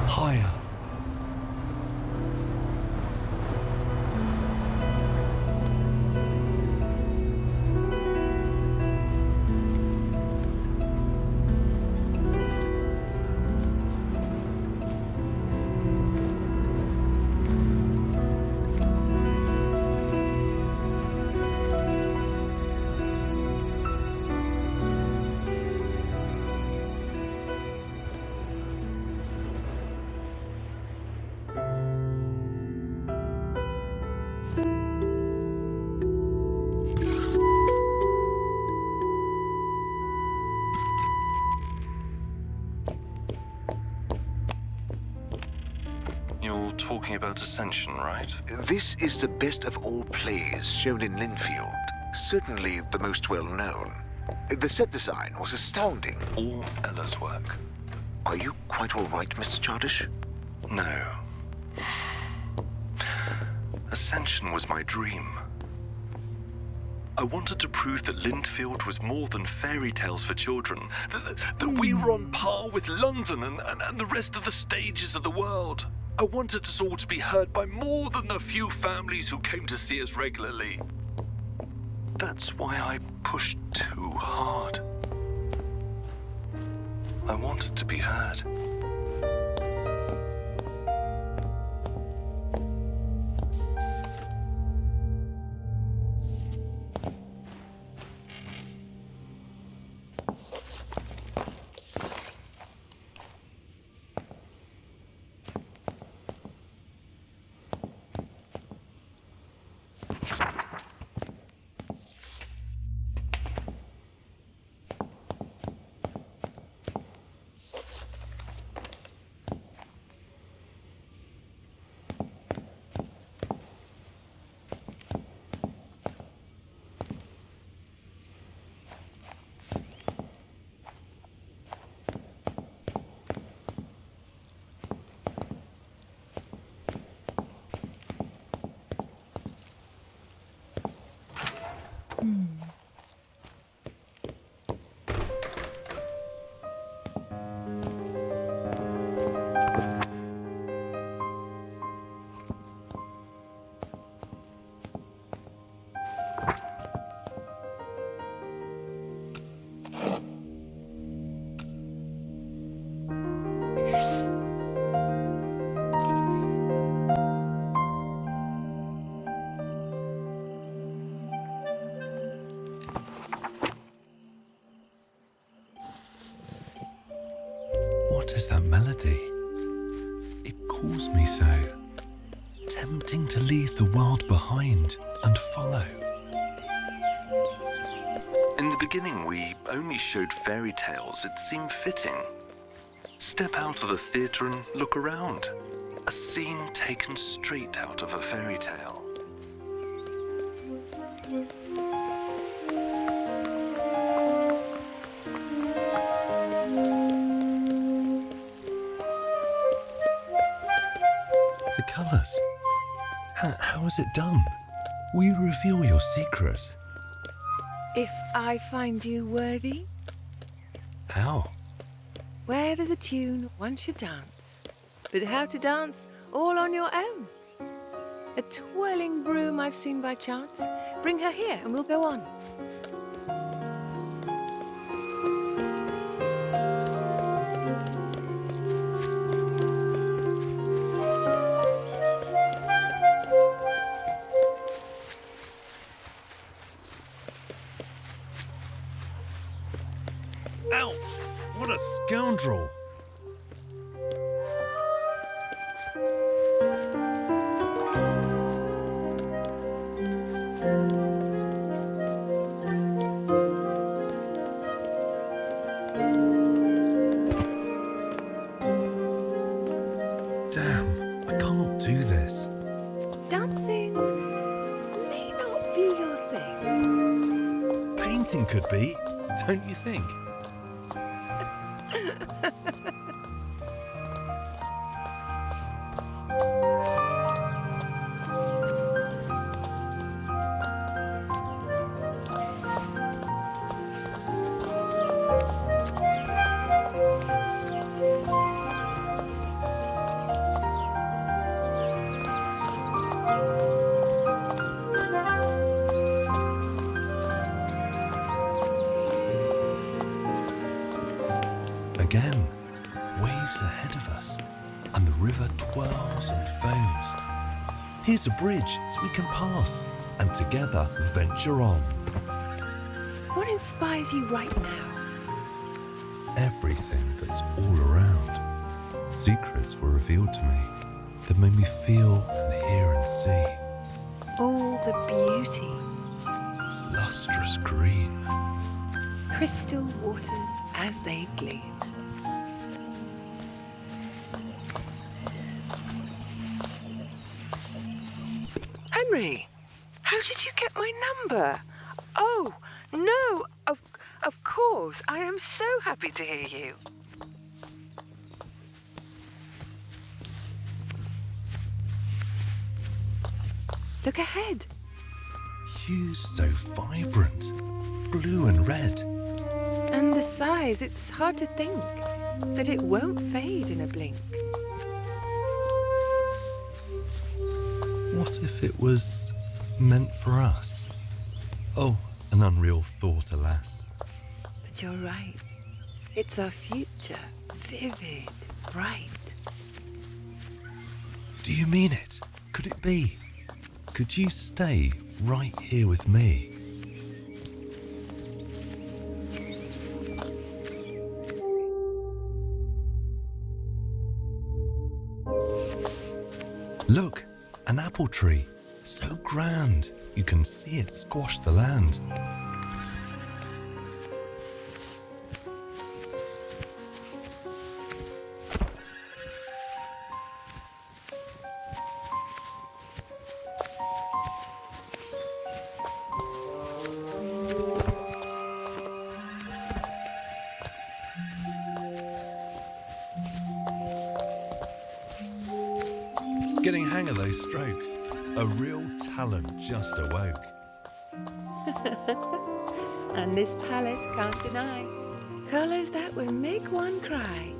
Higher. talking about Ascension, right? This is the best of all plays shown in Linfield. Certainly the most well-known. The set design was astounding. All Ella's work. Are you quite all right, Mr. Chardish? No. Ascension was my dream. I wanted to prove that Linfield was more than fairy tales for children. That we were on par with London and the rest of the stages of the world. I wanted us all to be heard by more than the few families who came to see us regularly. That's why I pushed too hard. I wanted to be heard. What is that melody? It calls me so. Tempting to leave the world behind and follow. In the beginning, we only showed fairy tales. It seemed fitting. Step out of the theatre and look around. A scene taken straight out of a fairy tale. The colours. How is it done? Will you reveal your secret? If I find you worthy, How? where there's a tune, one should dance. But how to dance all on your own. A twirling broom I've seen by chance. Bring her here and we'll go on. Ouch! What a scoundrel! Damn, I can't do this. Dancing may not be your thing. Painting could be, don't you think? Again, waves ahead of us, and the river twirls and foams. Here's a bridge so we can pass, and together venture on. What inspires you right now? Everything that's all around. Secrets were revealed to me that made me feel and hear and see. All the beauty. Lustrous green. Crystal waters as they gleam. Henry, how did you get my number? Oh, no, of course. I am so happy to hear you. Look ahead. Hues so vibrant, blue and red. And the size, it's hard to think that it won't fade in a blink. What if it was meant for us? Oh, an unreal thought, alas. But you're right. It's our future, vivid, bright. Do you mean it? Could it be? Could you stay right here with me? Look, an apple tree. So grand, you can see it squash the land. Getting hang of those strokes. A real talent just awoke. And this palette can't deny colours that will make one cry.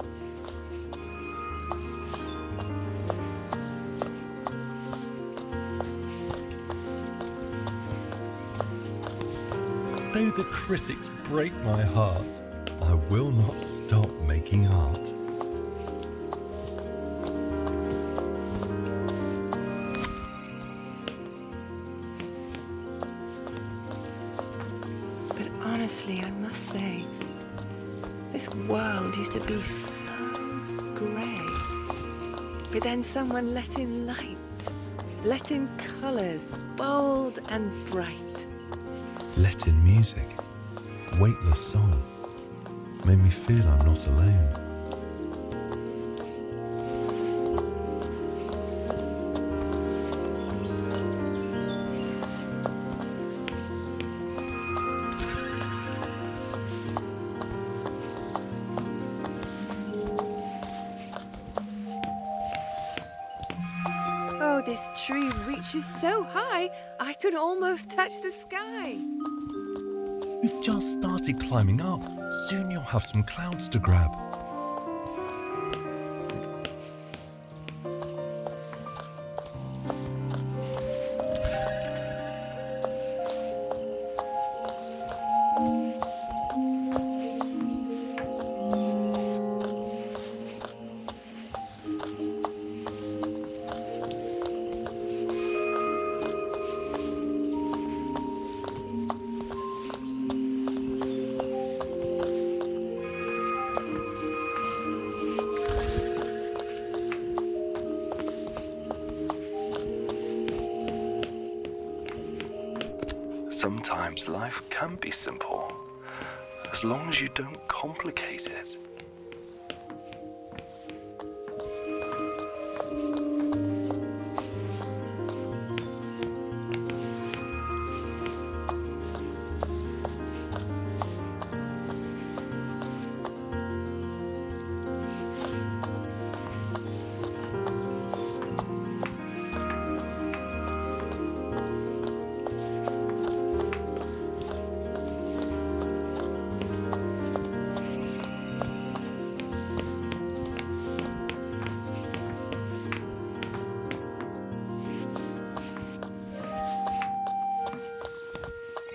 Though the critics break my heart, I will not stop making art. Honestly, I must say, this world used to be so grey. But then someone let in light, let in colours, bold and bright. Let in music, weightless song, made me feel I'm not alone. Oh, this tree reaches so high, I could almost touch the sky. We've just started climbing up. Soon you'll have some clouds to grab. Sometimes life can be simple, as long as you don't complicate it.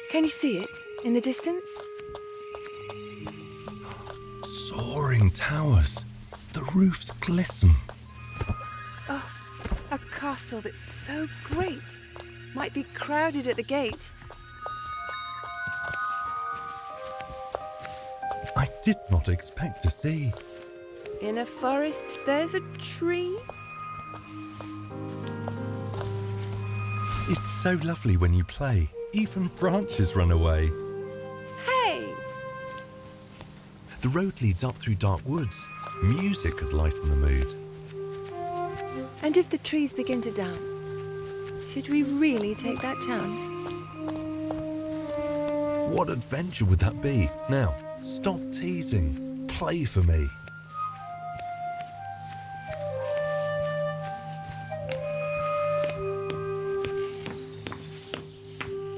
Can you see it in the distance? Soaring towers. The roofs glisten. Oh, a castle that's so great. Might be crowded at the gate. I did not expect to see. In a forest, there's a tree. It's so lovely when you play. Even branches run away. Hey! The road leads up through dark woods. Music could lighten the mood. And if the trees begin to dance, Should we really take that chance? What adventure would that be? Now, stop teasing. Play for me.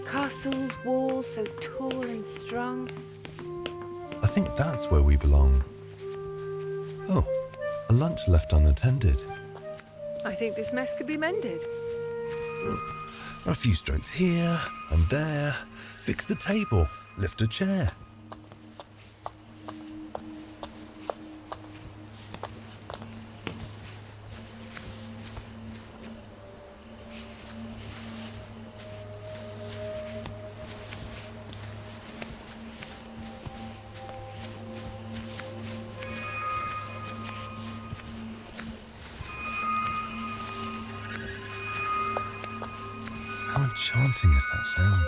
Castles, walls so tall and strong. I think that's where we belong. Oh, a lunch left unattended. I think this mess could be mended. A few strokes here and there. Fix the table. Lift a chair. How enchanting is that sound?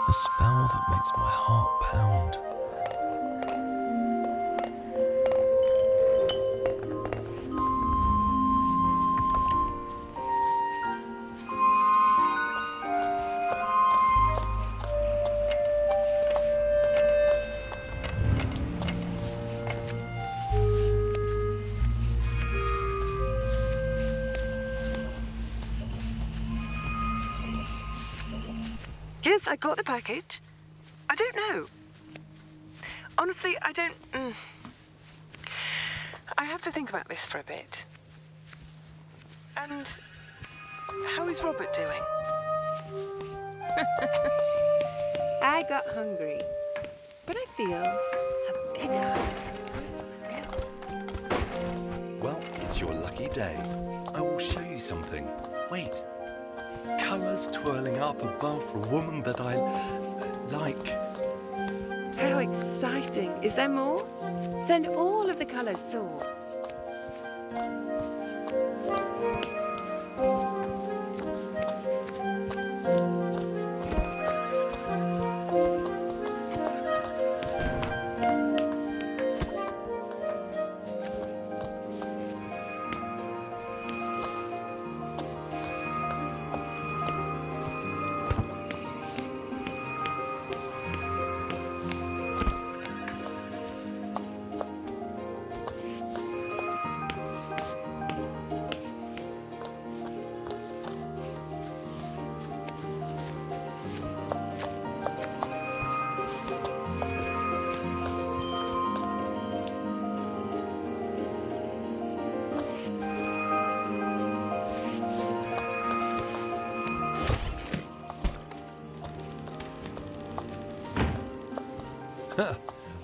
A spell that makes my heart pound. Yes, I got the package. I don't know. Honestly, I don't... I have to think about this for a bit. And how is Robert doing? I got hungry, but I feel a bigger. Well, it's your lucky day. I will show you something. Wait. Colours twirling up above for a woman that I like. How exciting. Is there more? Send all of the colours soar.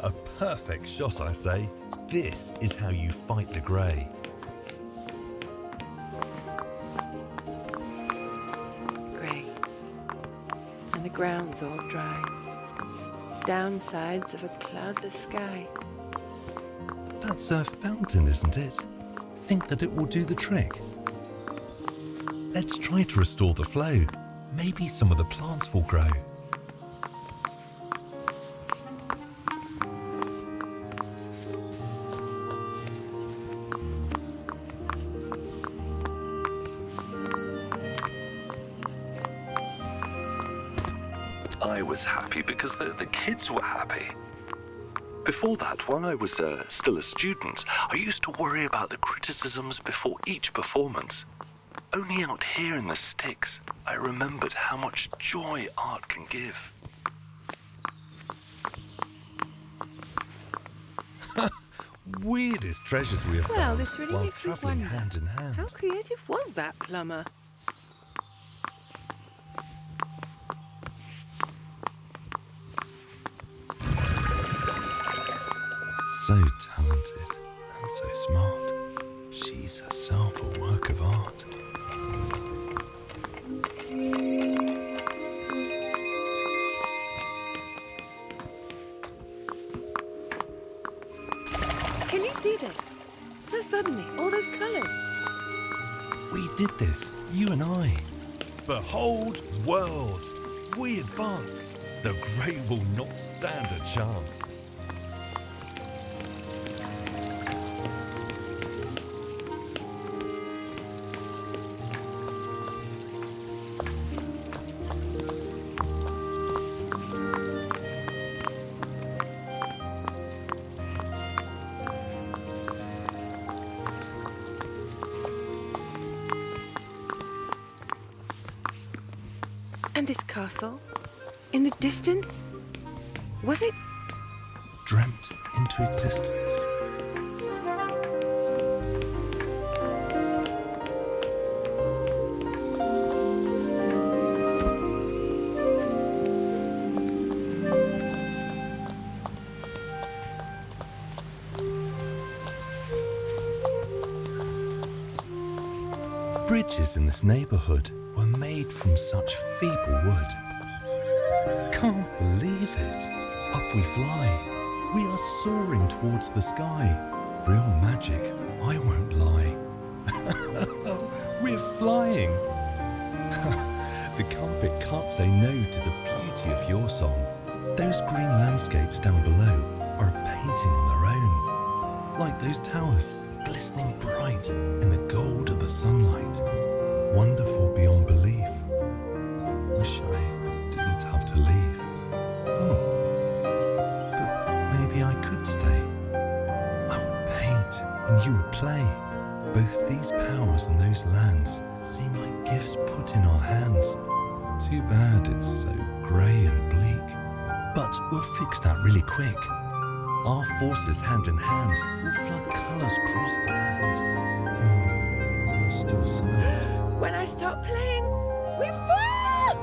A perfect shot, I say. This is how you fight the grey. Grey. And the ground's all dry. Downsides of a cloudless sky. That's a fountain, isn't it? Think that it will do the trick? Let's try to restore the flow. Maybe some of the plants will grow. I was happy because the kids were happy. Before that, when I was still a student, I used to worry about the criticisms before each performance. Only out here in the sticks, I remembered how much joy art can give. Weirdest treasures we have Well, found this really while makes me travelling wonder. hand in hand. How creative was that plumber? So talented and so smart. She's herself a work of art. Can you see this? So suddenly, all those colours. We did this, you and I. Behold, world! We advance. The grey will not stand a chance. And this castle? In the distance? Was it? Dreamt into existence. Bridges in this neighborhood were made from such feeble wood. Can't believe it. Up we fly. We are soaring towards the sky. Real magic, I won't lie. We're flying. The carpet can't say no to the beauty of your song. Those green landscapes down below are a painting on their own. Like those towers, glistening bright in the gold of the sunlight. Wonderful beyond belief. Wish I didn't have to leave. Oh, but maybe I could stay. I would paint and you would play. Both these powers and those lands seem like gifts put in our hands. Too bad it's so grey and bleak. But we'll fix that really quick. Our forces hand in hand will flood colours across the land. You're still silent. When I stop playing, we fall!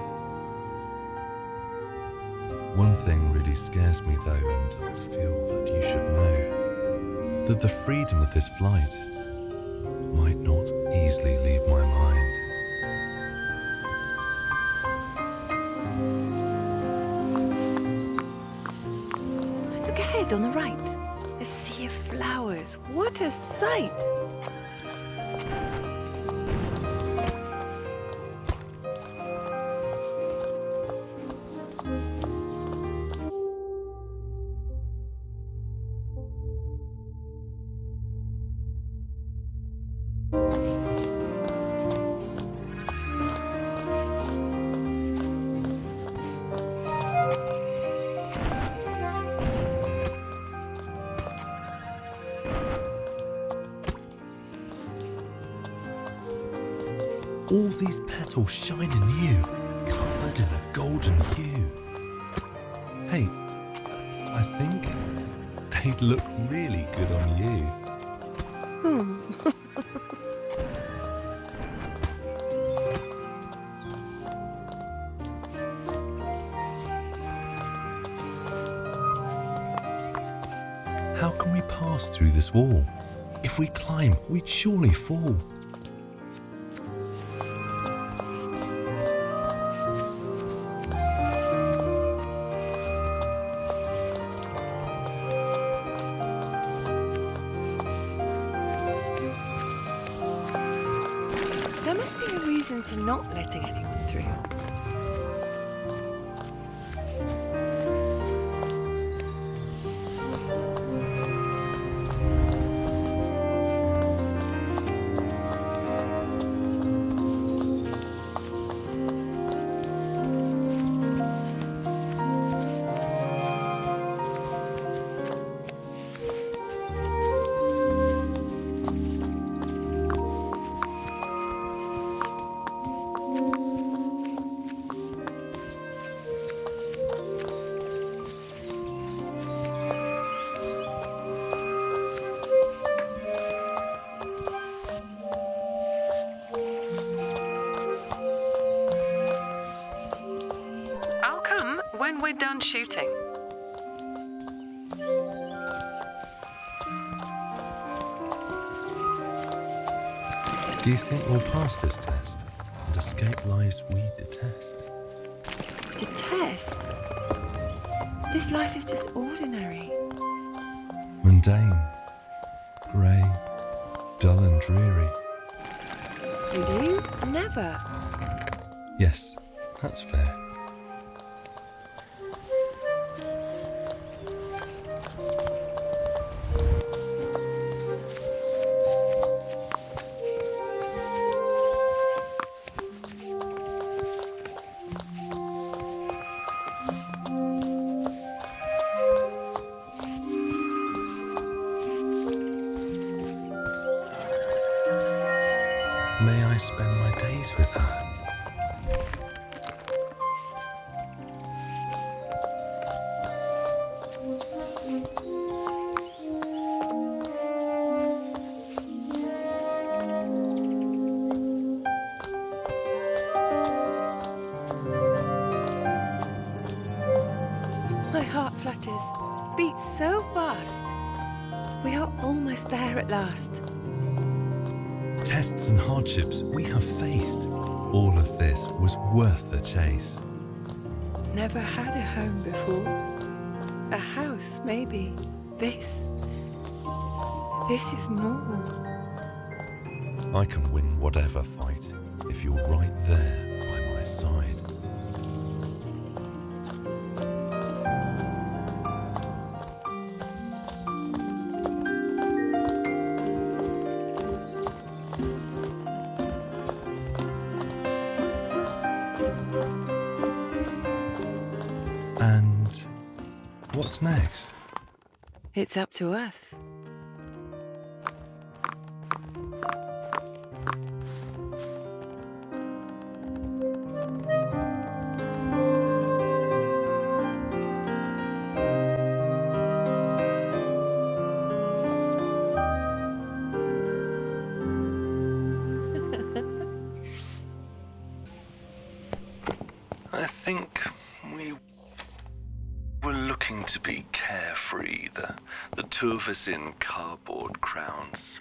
One thing really scares me though, and I feel that you should know, that the freedom of this flight might not easily leave my mind. Look ahead on the right. A sea of flowers. What a sight! All these petals shining new, covered in a golden hue. Hey, I think they'd look really good on you. How can we pass through this wall? If we climb, we'd surely fall. There must be a reason to not letting anyone through. I'll come when we're done shooting. Do you think we'll pass this test and escape lives we detest? Detest? This life is just ordinary. Mundane, grey, dull and dreary. With you? Never. Yes, that's fair. May I spend my days with her? almost there at last. Tests and hardships we have faced. All of this was worth the chase. Never had a home before. A house, maybe. This is more. I can win whatever fight if you're right there by my side. And what's next? It's up to us. I think we were looking to be carefree, the two of us in cardboard crowns,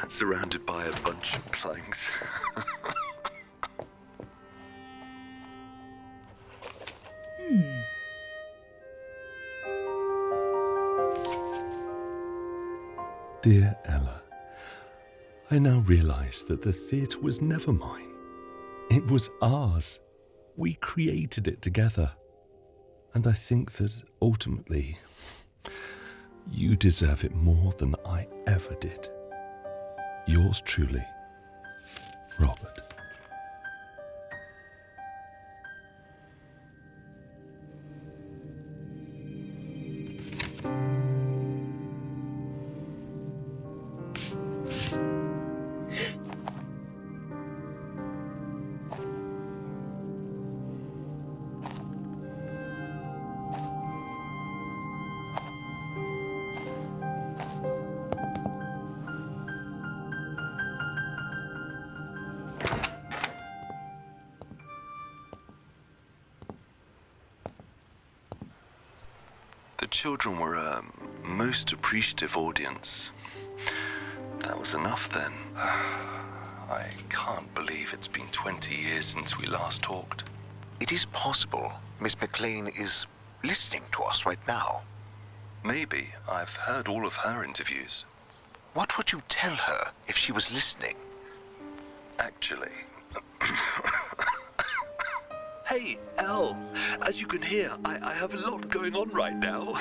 surrounded by a bunch of planks. Dear Ella, I now realise that the theatre was never mine. It was ours. We created it together. And I think that ultimately, you deserve it more than I ever did. Yours truly, Robert. The children were a most appreciative audience. That was enough then. I can't believe it's been 20 years since we last talked. It is possible Miss McLean is listening to us right now. Maybe. I've heard all of her interviews. What would you tell her if she was listening? Actually... Hey, Elle, as you can hear, I have a lot going on right now.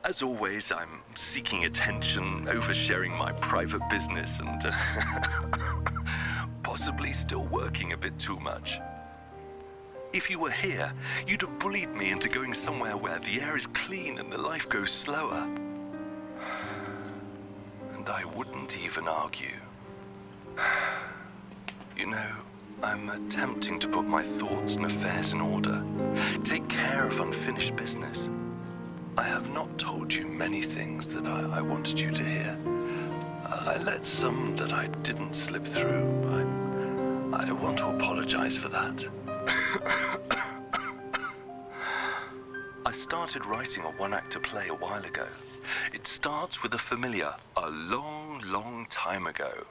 As always, I'm seeking attention, oversharing my private business, and possibly still working a bit too much. If you were here, you'd have bullied me into going somewhere where the air is clean and the life goes slower. And I wouldn't even argue. You know, I'm attempting to put my thoughts and affairs in order, take care of unfinished business. I have not told you many things that I wanted you to hear. I let some that I didn't slip through. I want to apologize for that. I started writing a one-actor play a while ago. It starts with a familiar, a long, long time ago,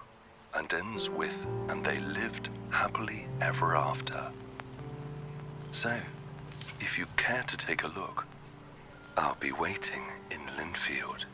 and ends with, and they lived happily ever after. So, if you care to take a look, I'll be waiting in Linfield.